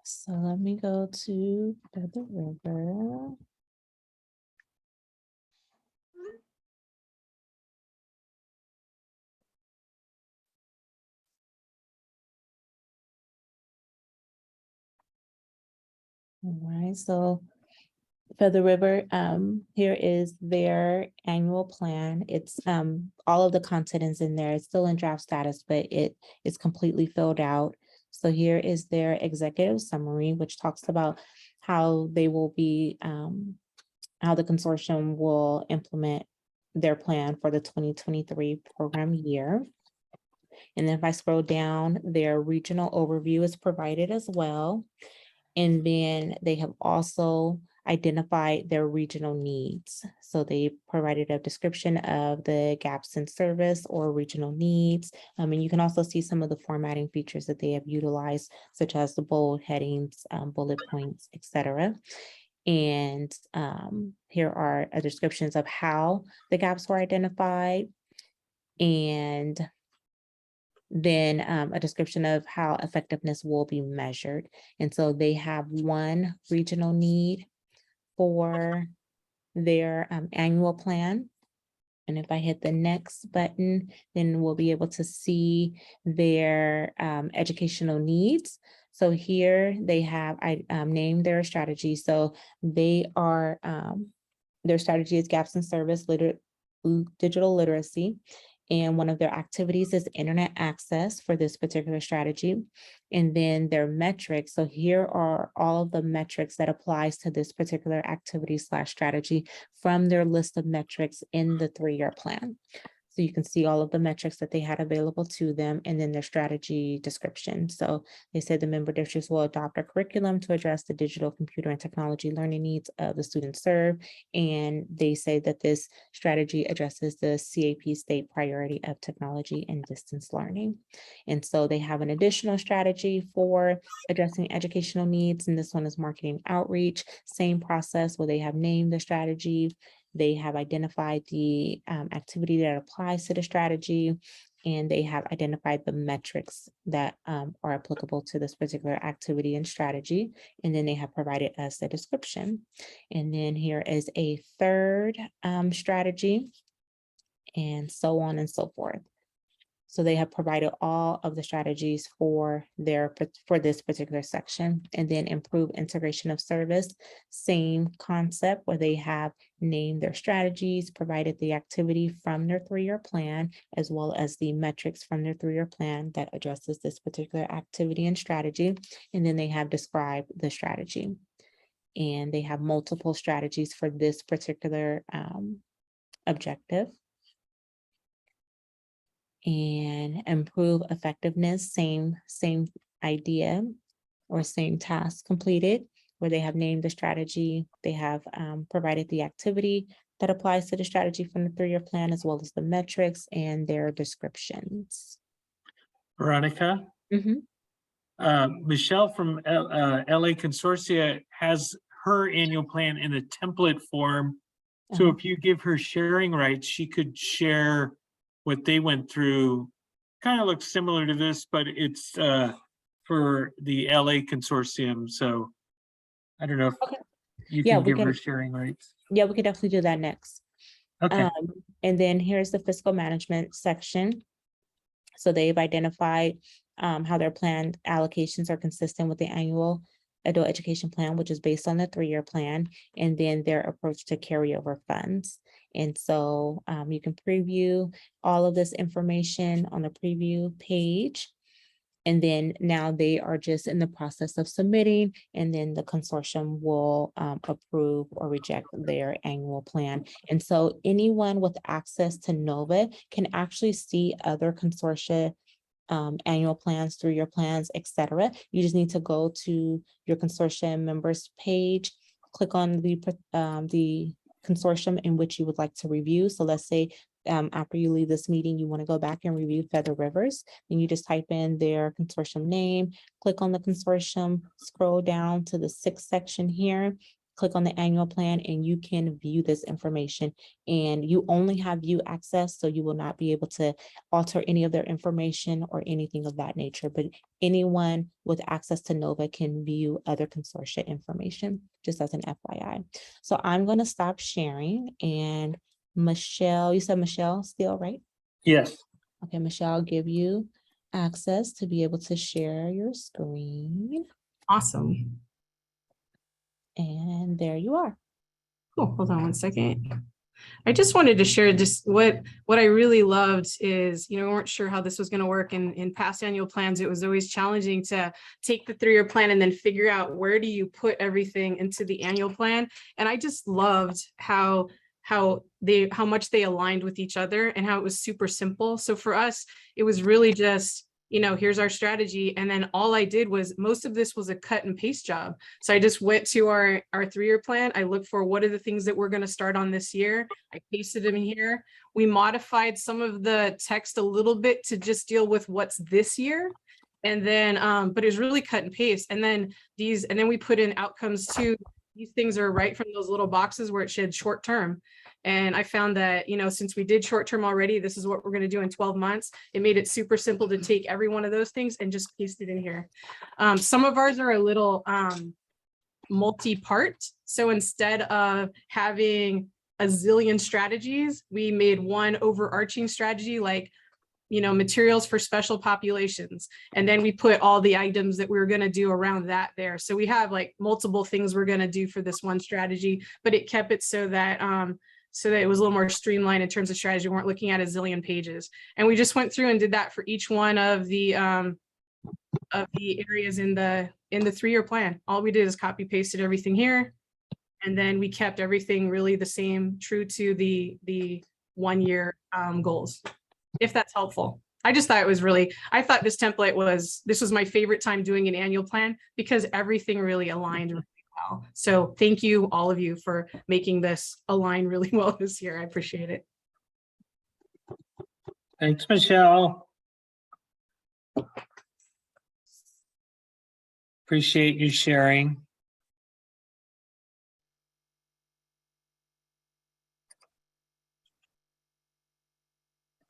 So let me go to Feather River. All right, so Feather River, here is their annual plan. It's all of the content is in there. It's still in draft status, but it is completely filled out. So here is their executive summary, which talks about how they will be, how the consortium will implement their plan for the 2023 program year. And then if I scroll down, their regional overview is provided as well. And then they have also identified their regional needs. So they provided a description of the gaps in service or regional needs. And you can also see some of the formatting features that they have utilized, such as the bold headings, bullet points, etc. And here are descriptions of how the gaps were identified, and then a description of how effectiveness will be measured. And so they have one regional need for their annual plan. And if I hit the next button, then we'll be able to see their educational needs. So here they have, I named their strategy. So they are, their strategy is gaps in service, digital literacy. And one of their activities is internet access for this particular strategy. And then their metrics. So here are all of the metrics that applies to this particular activity / strategy from their list of metrics in the 3-year plan. So you can see all of the metrics that they had available to them and then their strategy description. So they said the member districts will adopt a curriculum to address the digital, computer, and technology learning needs of the students served. And they say that this strategy addresses the CAP state priority of technology and distance learning. And so they have an additional strategy for addressing educational needs. And this one is marketing outreach, same process where they have named the strategy. They have identified the activity that applies to the strategy, and they have identified the metrics that are applicable to this particular activity and strategy. And then they have provided us the description. And then here is a third strategy, and so on and so forth. So they have provided all of the strategies for this particular section. And then improve integration of service, same concept where they have named their strategies, provided the activity from their 3-year plan, as well as the metrics from their 3-year plan that addresses this particular activity and strategy. And then they have described the strategy. And they have multiple strategies for this particular objective. And improve effectiveness, same idea or same task completed, where they have named the strategy. They have provided the activity that applies to the strategy from the 3-year plan, as well as the metrics and their descriptions. Veronica? Michelle from LA Consortia has her annual plan in a template form. So if you give her sharing rights, she could share what they went through. Kind of looks similar to this, but it's for the LA Consortium. So I don't know if you Yeah, can we give her can- sharing rights. Yeah, we could definitely do that next. Okay. And then here's the fiscal management section. So they've identified how their planned allocations are consistent with the annual adult education plan, which is based on the 3-year plan, and then their approach to carryover funds. And so you can preview all of this information on the preview page. And then now they are just in the process of submitting, and then the consortium will approve or reject their annual plan. And so anyone with access to Nova can actually see other consortia annual plans, 3-year plans, etc. You just need to go to your consortium members page, click on the consortium in which you would like to review. So let's say after you leave this meeting, you want to go back and review Feather Rivers, then you just type in their consortium name, click on the consortium, scroll down to the 6th section here, click on the annual plan, and you can view this information. And you only have view access, so you will not be able to alter any of their information or anything of that nature. But anyone with access to Nova can view other consortia information, just as an FYI. So I'm going to stop sharing, and Michelle, you said Michelle still, right? Yes. Okay, Michelle, I'll give you access to be able to share your screen. Awesome. And there you are. Cool. Hold on one second. I just wanted to share just what I really loved is, we weren't sure how this was going to work in past annual plans. It was always challenging to take the 3-year plan and then figure out where do you put everything into the annual plan. And I just loved how much they aligned with each other and how it was super simple. So for us, it was really just, here's our strategy. And then all I did was, most of this was a cut and paste job. So I just went to our 3-year plan. I looked for what are the things that we're going to start on this year. I pasted them in here. We modified some of the text a little bit to just deal with what's this year. And then, but it was really cut and paste. And then we put in outcomes too. These things are right from those little boxes where it said short term. And I found that, since we did short term already, this is what we're going to do in 12 months. It made it super simple to take every one of those things and just paste it in here. Some of ours are a little multi-part. So instead of having a zillion strategies, we made one overarching strategy, like materials for special populations. And then we put all the items that we were going to do around that there. So we have like multiple things we're going to do for this one strategy, but it kept it so that it was a little more streamlined in terms of strategy. We weren't looking at a zillion pages. And we just went through and did that for each one of the areas in the 3-year plan. All we did is copy pasted everything here. And then we kept everything really the same, true to the 1-year goals, if that's helpful. I just thought it was really, I thought this template this was my favorite time doing an annual plan because everything really aligned really well. So thank you, all of you, for making this align really well this year. I appreciate it. Thanks, Michelle. Appreciate you sharing.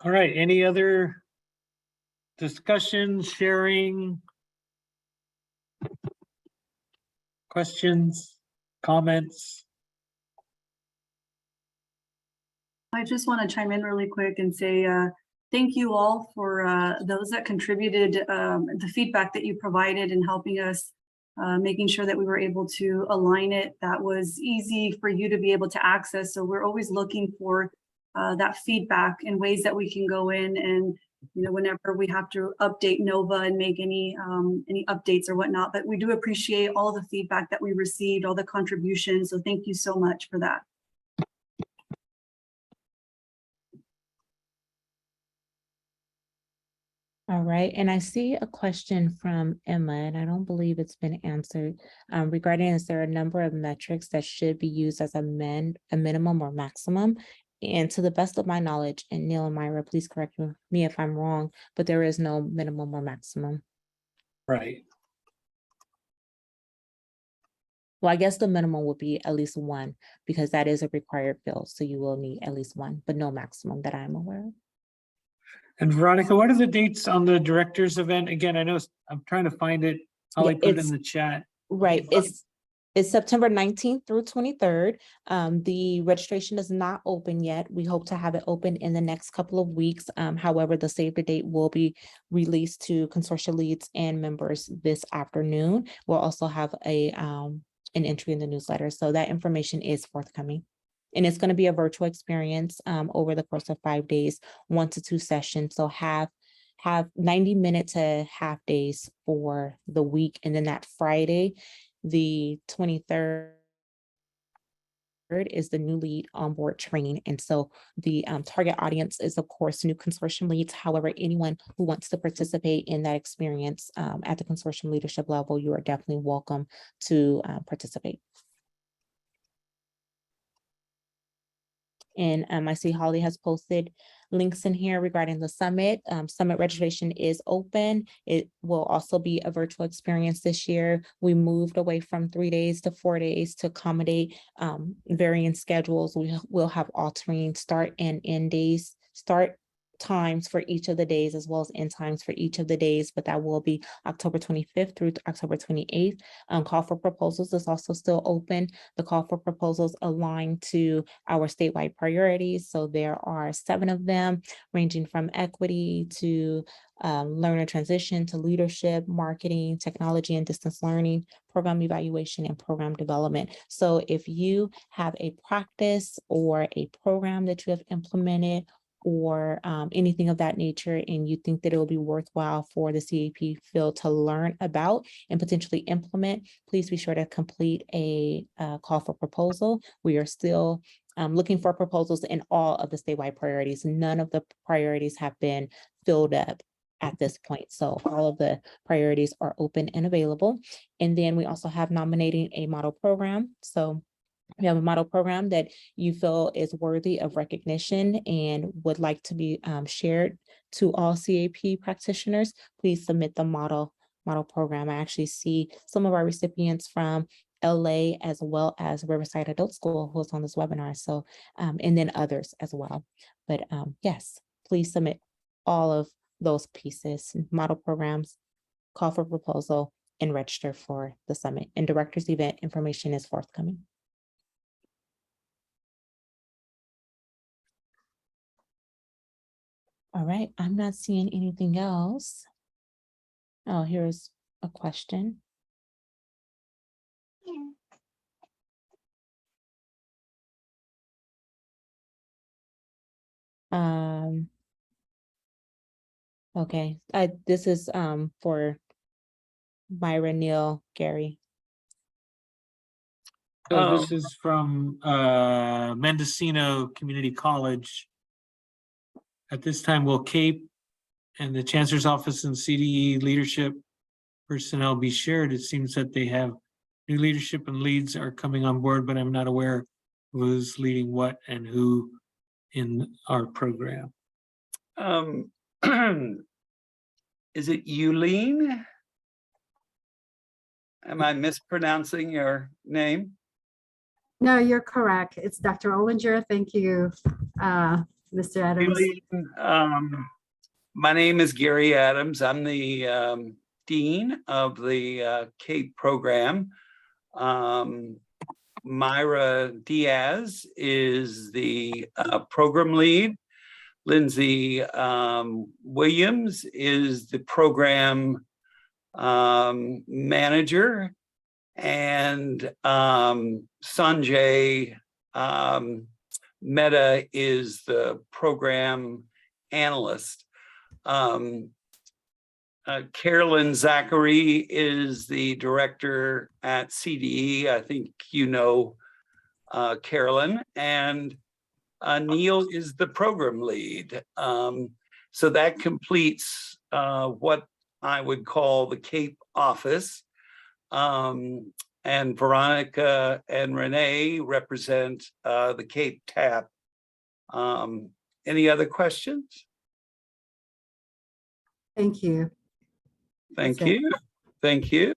All right, any other discussion, sharing? Questions, comments? I just want to chime in really quick and say thank you all for those that contributed the feedback that you provided in helping us, making sure that we were able to align it. That was easy for you to be able to access. So we're always looking for that feedback and ways that we can go in and, you know, whenever we have to update NOVA and make any updates or whatnot. But we do appreciate all the feedback that we received, all the contributions. So thank you so much for that. All right, and I see a question from Emma, and I don't believe it's been answered regarding, is there a number of metrics that should be used as a minimum or maximum? And to the best of my knowledge, and Neil and Myra, please correct me if I'm wrong, but there is no minimum or maximum. Right. Well, I guess the minimum would be at least one, because that is a required field, so you will need at least one, but no maximum that I'm aware of. And Veronica, what are the dates on the director's event? Again, I know I'm trying to find it. Holly put it in the chat. Right, it's September 19th through 23rd. The registration is not open yet. We hope to have it open in the next couple of weeks. However, the save the date will be released to consortia leads and members this afternoon. We'll also have an entry in the newsletter, so that information is forthcoming. And it's going to be a virtual experience over the course of 5 days, 1 to 2 sessions. So have 90-minute to half days for the week. And then that Friday, the 23rd, is the new lead onboard training. And so the target audience is, of course, new consortium leads. However, anyone who wants to participate in that experience at the consortium leadership level, you are definitely welcome to participate. And I see Holly has posted links in here regarding the summit. Summit registration is open. It will also be a virtual experience this year. We moved away from 3 days to 4 days to accommodate varying schedules. We will have altering start and end days, start times for each of the days, as well as end times for each of the days, but that will be October 25th through October 28th. Call for proposals is also still open. The call for proposals align to our statewide priorities. So there are 7 of them, ranging from equity to learner transition to leadership, marketing, technology and distance learning, program evaluation, and program development. So if you have a practice or a program that you have implemented or anything of that nature, and you think that it will be worthwhile for the CAP field to learn about and potentially implement, please be sure to complete a call for proposal. We are still looking for proposals in all of the statewide priorities. None of the priorities have been filled up at this point. So all of the priorities are open and available. And then we also have nominating a model program. So we have a model program that you feel is worthy of recognition and would like to be shared to all CAP practitioners. Please submit the model program. I actually see some of our recipients from LA as well as Riverside Adult School who's on this webinar. So, and then others as well. But yes, please submit all of those pieces, model programs, call for proposal, and register for the summit. And director's event information is forthcoming. All right, I'm not seeing anything else. Oh, here's a question. Okay, this is for Myra, Neil, Gary. So this is from Mendocino Community College. At this time, will CAPE and the Chancellor's Office and CDE leadership personnel be shared? It seems that they have new leadership and leads are coming on board, but I'm not aware who's leading what and who in our program. Is it Yulene? Am I mispronouncing your name? No, you're correct. It's Dr. Olinger. Thank you, Mr. Adams. Yulene, my name is Gary Adams. I'm the Dean of the CAPE program. Myra Diaz is the program lead. Lindsay Williams is the program manager, and Sanjay Mehta is the program analyst. Carolyn Zachary is the director at CDE. I think you know Carolyn, and Neil is the program lead. So that completes what I would call the CAPE office. And Veronica and Renee represent the CAPE TAP. Any other questions? Thank you. Thank That's it. you. Thank you.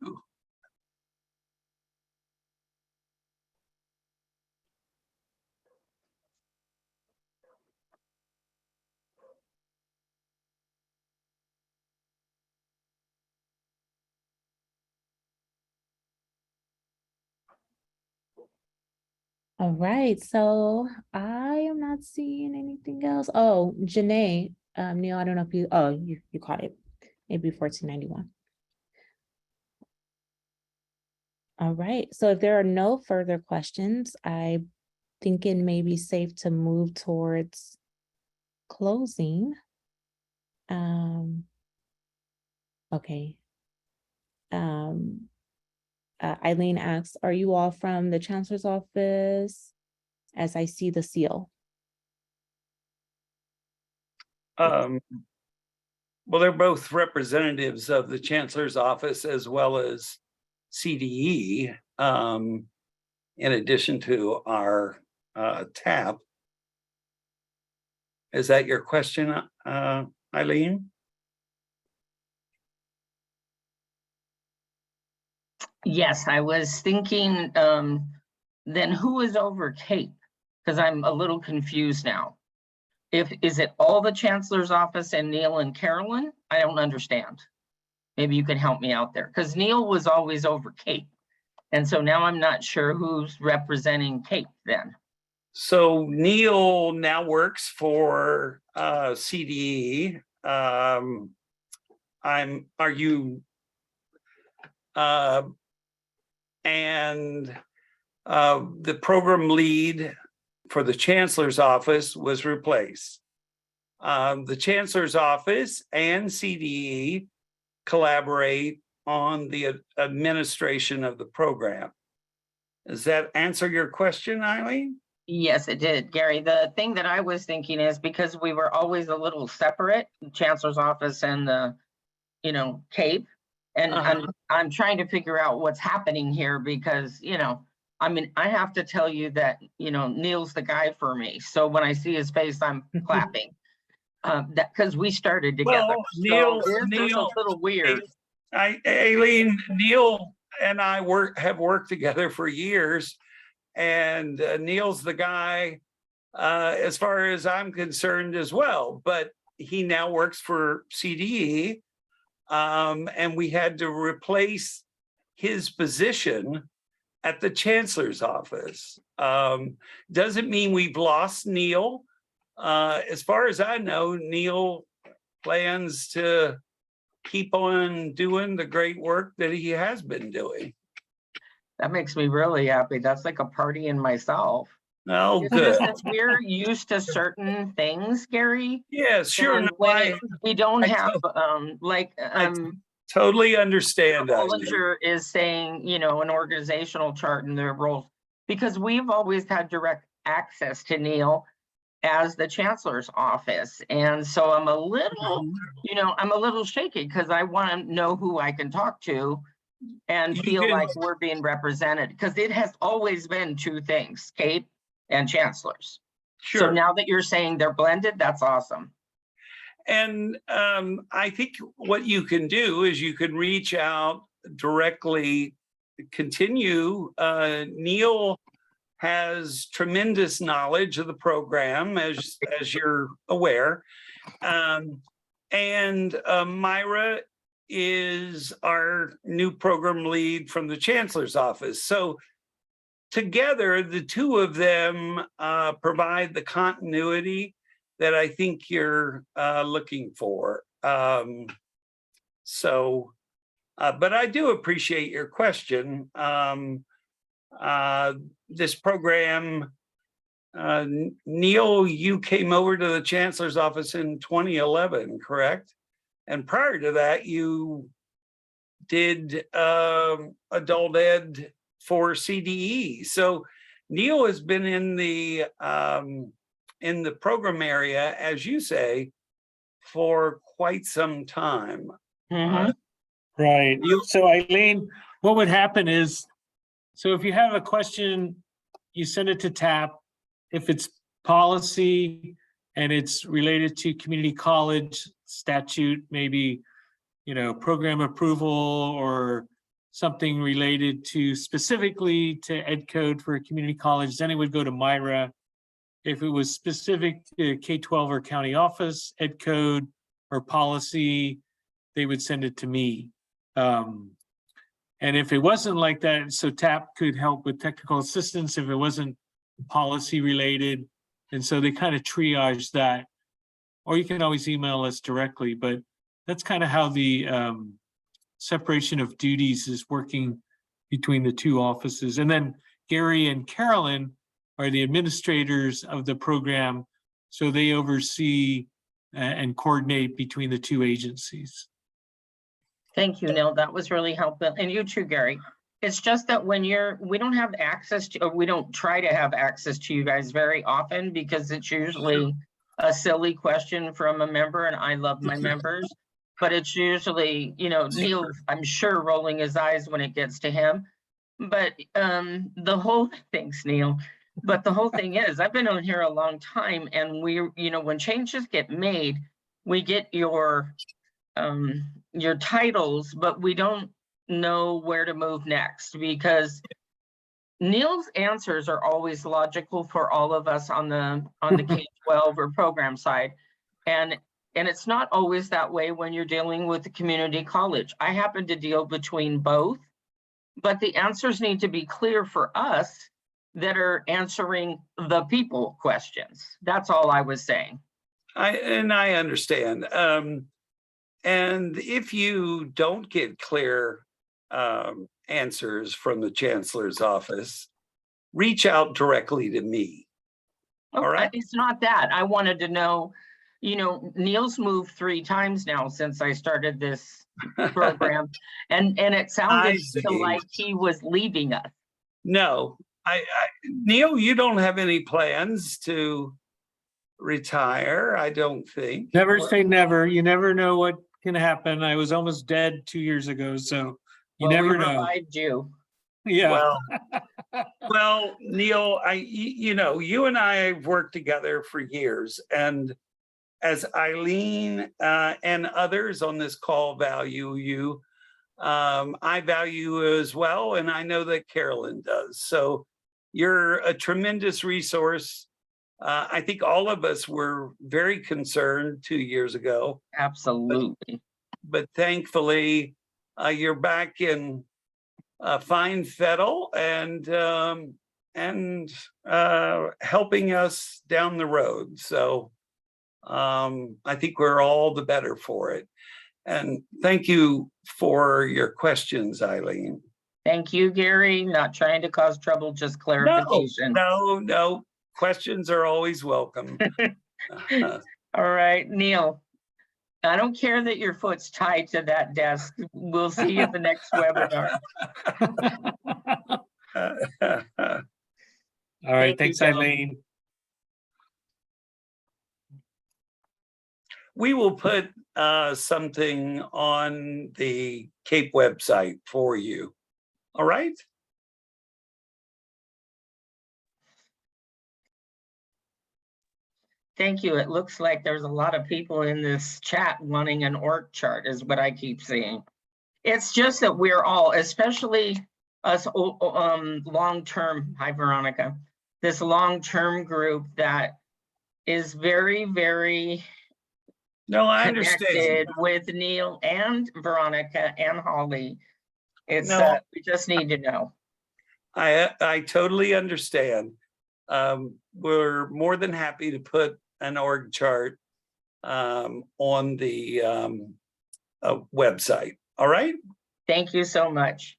All right, so I am not seeing anything else. Oh, Janae, Neil, I don't know if you, oh, you caught it, maybe 1491. All right, so if there are no further questions, I think it may be safe to move towards closing. Okay. Eileen asks, are you all from the Chancellor's Office? As I see the seal. Well, they're both representatives of the Chancellor's Office as well as CDE, in addition to our TAP. Is that your question, Eileen? Yes, I was thinking, then who is over CAPE? Because I'm a little confused now. Is it all the Chancellor's Office and Neil and Carolyn? I don't understand. Maybe you can help me out there, because Neil was always over CAPE. And so now I'm not sure who's representing CAPE then. So Neil now works for CDE. And the program lead for the Chancellor's Office was replaced. The Chancellor's Office and CDE collaborate on the administration of the program. Does that answer your question, Eileen? Yes, it did, Gary. The thing that I was thinking is because we were always a little separate, the Chancellor's Office and the, CAPE. And I'm trying to figure out what's happening here because, I mean, I have to tell you that, Neil's the guy for me. So when I see his face, I'm clapping. That because we started together. Well, Neil, a little weird. Aileen, Neil and I have worked together for years, and Neil's the guy as far as I'm concerned as well. But he now works for CDE, and we had to replace his position at the Chancellor's Office. Doesn't mean we've lost Neil. As far as I know, Neil plans to keep on doing the great work that he has been doing. That makes me really happy. That's like a party in myself. Oh, It's good. just that we're used to certain things, Gary. Yeah, sure. And No, when we don't I have, totally understand that. Bollinger is saying, an organizational chart and their roles, because we've always had direct access to Neil. as the chancellor's office. And so I'm a little, I'm a little shaky because I want to know who I can talk to and You feel can- like we're being represented, because it has always been two things, Cape and chancellors. So Sure. now that you're saying they're blended, that's awesome. And I think what you can do is you can reach out directly, continue. Neil has tremendous knowledge of the program, as you're aware. And Myra is our new program lead from the chancellor's office. So together, the two of them provide the continuity that I think you're looking for. But I do appreciate your question. This program, Neil, you came over to the chancellor's office in 2011, correct? And prior to that, you did adult ed for CDE. So Neil has been in the program area, as you say, for quite some time. Right. So Eileen, what would happen is, so if you have a question, you send it to TAP. If it's policy and it's related to community college statute, maybe, program approval or something related to specifically to ed code for a community college, then it would go to Myra. If it was specific to K-12 or county office, ed code or policy, they would send it to me. And if it wasn't like that, so TAP could help with technical assistance if it wasn't policy related. And so they kind of triage that. Or you can always email us directly, but that's kind of how the separation of duties is working between the two offices. And then Gary and Carolyn are the administrators of the program, so they oversee and coordinate between the two agencies. Thank you, Neil. That was really helpful. And you too, Gary. It's just that when we don't have access to, or we don't try to have access to you guys very often, because it's usually a silly question from a member, and I love my members, but it's usually, Neil, I'm sure, rolling his eyes when it gets to him. But thanks, Neil. But the whole thing is, I've been on here a long time, and when changes get made, we get your titles, but we don't know where to move next, because Neil's answers are always logical for all of us on the K-12 or program side. And it's not always that way when you're dealing with the community college. I happen to deal between both, but the answers need to be clear for us that are answering the people questions. That's all I was saying. I understand. And if you don't get clear answers from the chancellor's office, reach out directly to me. All right. It's not that. I wanted to know, Neil's moved 3 times now since I started this program, and it sounded like he was leaving us. No, Neil, you don't have any plans to retire, I don't think. Never say never. You never know what can happen. I was almost dead 2 years ago, so you never know. Revived you. Yeah. Well, Neil, you and I have worked together for years, and as Eileen and others on this call value you, I value you as well, and I know that Carolyn does. So you're a tremendous resource. I think all of us were very concerned 2 years ago. Absolutely. But thankfully, you're back in fine fettle and helping us down the road. So I think we're all the better for it. And thank you for your questions, Eileen. Thank you, Gary. Not trying to cause trouble, just clarification. No. Questions are always welcome. All right, Neil. I don't care that your foot's tied to that desk. We'll see you at the next webinar. All right. Thanks, Eileen. we will put something on the CAPE website for you. All right? Thank you. It looks like there's a lot of people in this chat wanting an org chart is what I keep seeing. It's just that we're all, especially us long-term, hi Veronica, this long-term group that is very, very No, I understand. connected with Neil and Veronica and Holly. It's, No. we just need to know. I totally understand. We're more than happy to put an org chart on the website. All right? Thank you so much.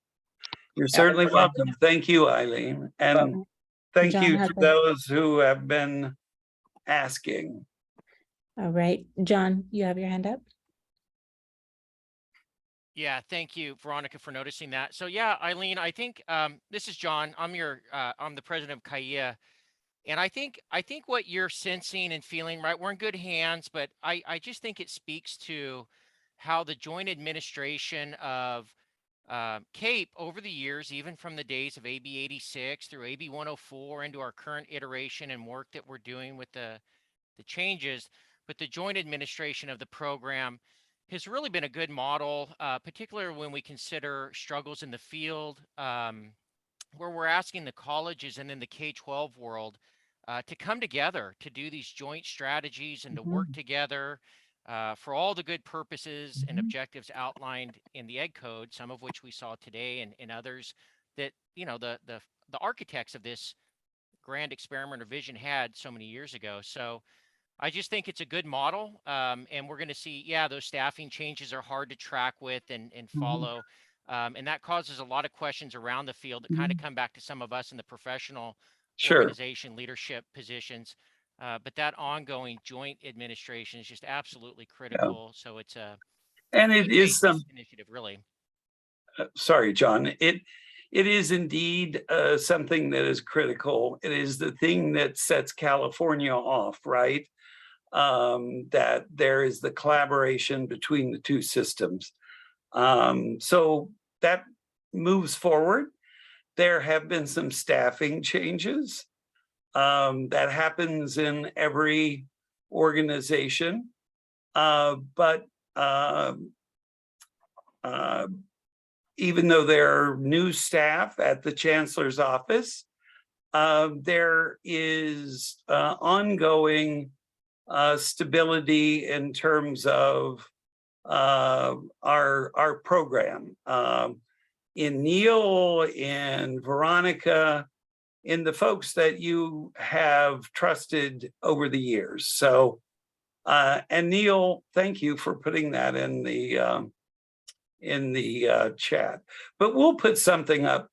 You're certainly welcome. Thank you, Eileen. And thank John you has to a- those who have been asking. All right, John, you have your hand up? Yeah, thank you, Veronica, for noticing that. So yeah, Eileen, I think this is John. I'm the president of CAIA. And I think what you're sensing and feeling, right, we're in good hands, but I just think it speaks to how the joint administration of CAPE over the years, even from the days of AB 86 through AB 104 into our current iteration and work that we're doing with the changes, but the joint administration of the program has really been a good model, particularly when we consider struggles in the field, where we're asking the colleges and in the K-12 world to come together to do these joint strategies and to work together for all the good purposes and objectives outlined in the Ed Code, some of which we saw today and others that, you know, the architects of this grand experiment or vision had so many years ago. So I just think it's a good model. And we're going to see, yeah, those staffing changes are hard to track with and follow. And that causes a lot of questions around the field that kind of come back to some of us in the professional organization leadership positions. But that ongoing joint administration is just absolutely critical. So it's a And it is some initiative, really. Sorry, John. It is indeed something that is critical. It is the thing that sets California off, right? That there is the collaboration between the two systems. So that moves forward. There have been some staffing changes. That happens in every organization. But even though there are new staff at the chancellor's office, there is ongoing stability in terms of our program. In Neil, in Veronica, in the folks that you have trusted over the years. So, and Neil, thank you for putting that in the chat. But we'll put something up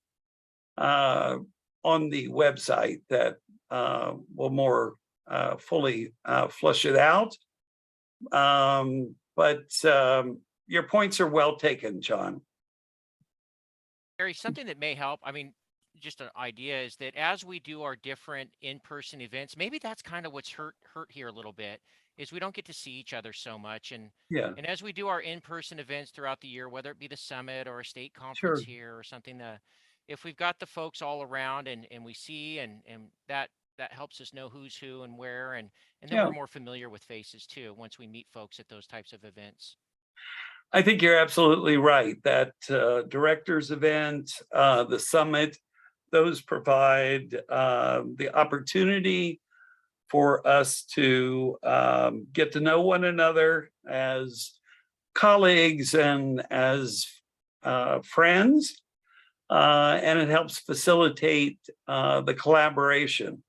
on the website that will more fully flush it out. But your points are well taken, John. Gary, something that may help, I mean, just an idea is that as we do our different in-person events, maybe that's kind of what's hurt here a little bit, is we don't get to see each other so much. And and as we do our in-person events throughout the year, whether it be the summit or a state conference here or something, if we've got the folks all around and we see and that helps us know who's who and where, and then we're more familiar with faces too once we meet folks at those types of events. I think you're absolutely right. That director's event, the summit, those provide the opportunity for us to get to know one another as colleagues and as friends, and it helps facilitate the collaboration.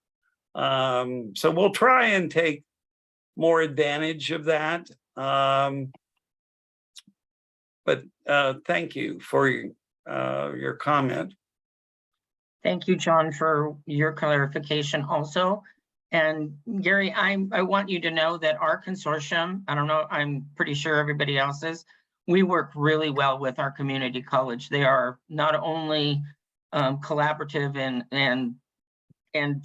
So we'll try and take more advantage of that. But thank you for your comment. Thank you, John, for your clarification also. And Gary, I want you to know that our consortium, I don't know, I'm pretty sure everybody else is, we work really well with our community college. They are not only collaborative and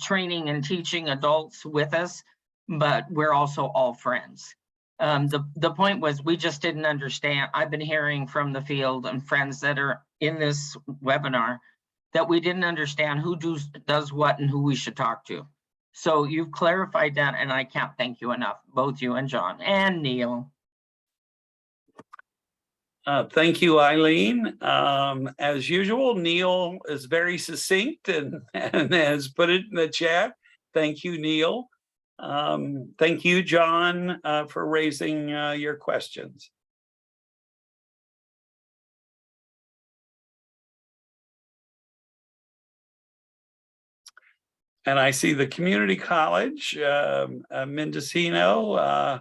training and teaching adults with us, but we're also all friends. The point was, we just didn't understand. I've been hearing from the field and friends that are in this webinar that we didn't understand who does what and who we should talk to. So you've clarified that, and I can't thank you enough, both you and John and Neil. Thank you, Eileen. As usual, Neil is very succinct and has put it in the chat. Thank you, Neil. Thank you, John, for raising your questions. And I see the community college, Mendocino,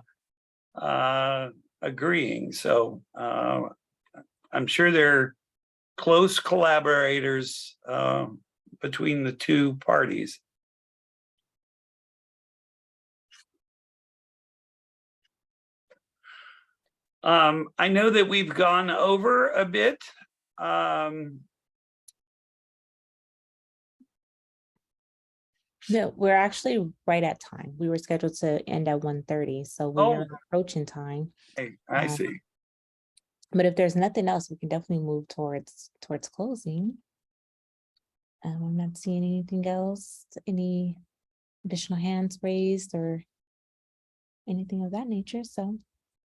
agreeing. So I'm sure they're close collaborators between the two parties. I know that we've gone over a bit. No, we're actually right at time. We were scheduled to end at 1:30, so we are approaching time. Hey, I see. But if there's nothing else, we can definitely move towards closing. I'm not seeing anything else, any additional hands raised or anything of that nature. So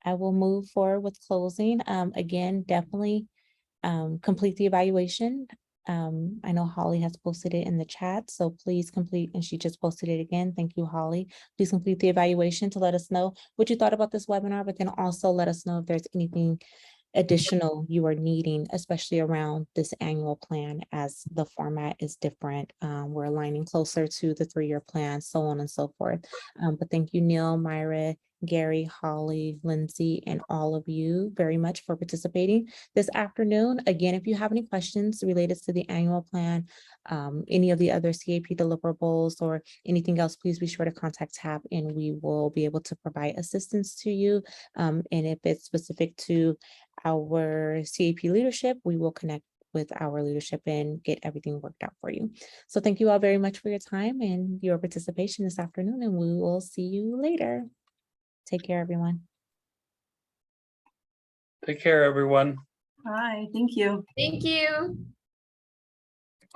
I will move forward with closing. Again, definitely complete the evaluation. I know Holly has posted it in the chat, so please complete, and she just posted it again. Thank you, Holly. Please complete the evaluation to let us know what you thought about this webinar, but then also let us know if there's anything additional you are needing, especially around this annual plan, as the format is different. We're aligning closer to the 3-year plan, so on and so forth. But thank you, Neil, Myra, Gary, Holly, Lindsay, and all of you very much for participating this afternoon. Again, if you have any questions related to the annual plan, any of the other CAP deliverables or anything else, please be sure to contact TAP and we will be able to provide assistance to you. And if it's specific to our CAP leadership, we will connect with our leadership and get everything worked out for you. So thank you all very much for your time and your participation this afternoon, and we will see you later. Take care, everyone. Take care, everyone. Bye, thank you. Thank you.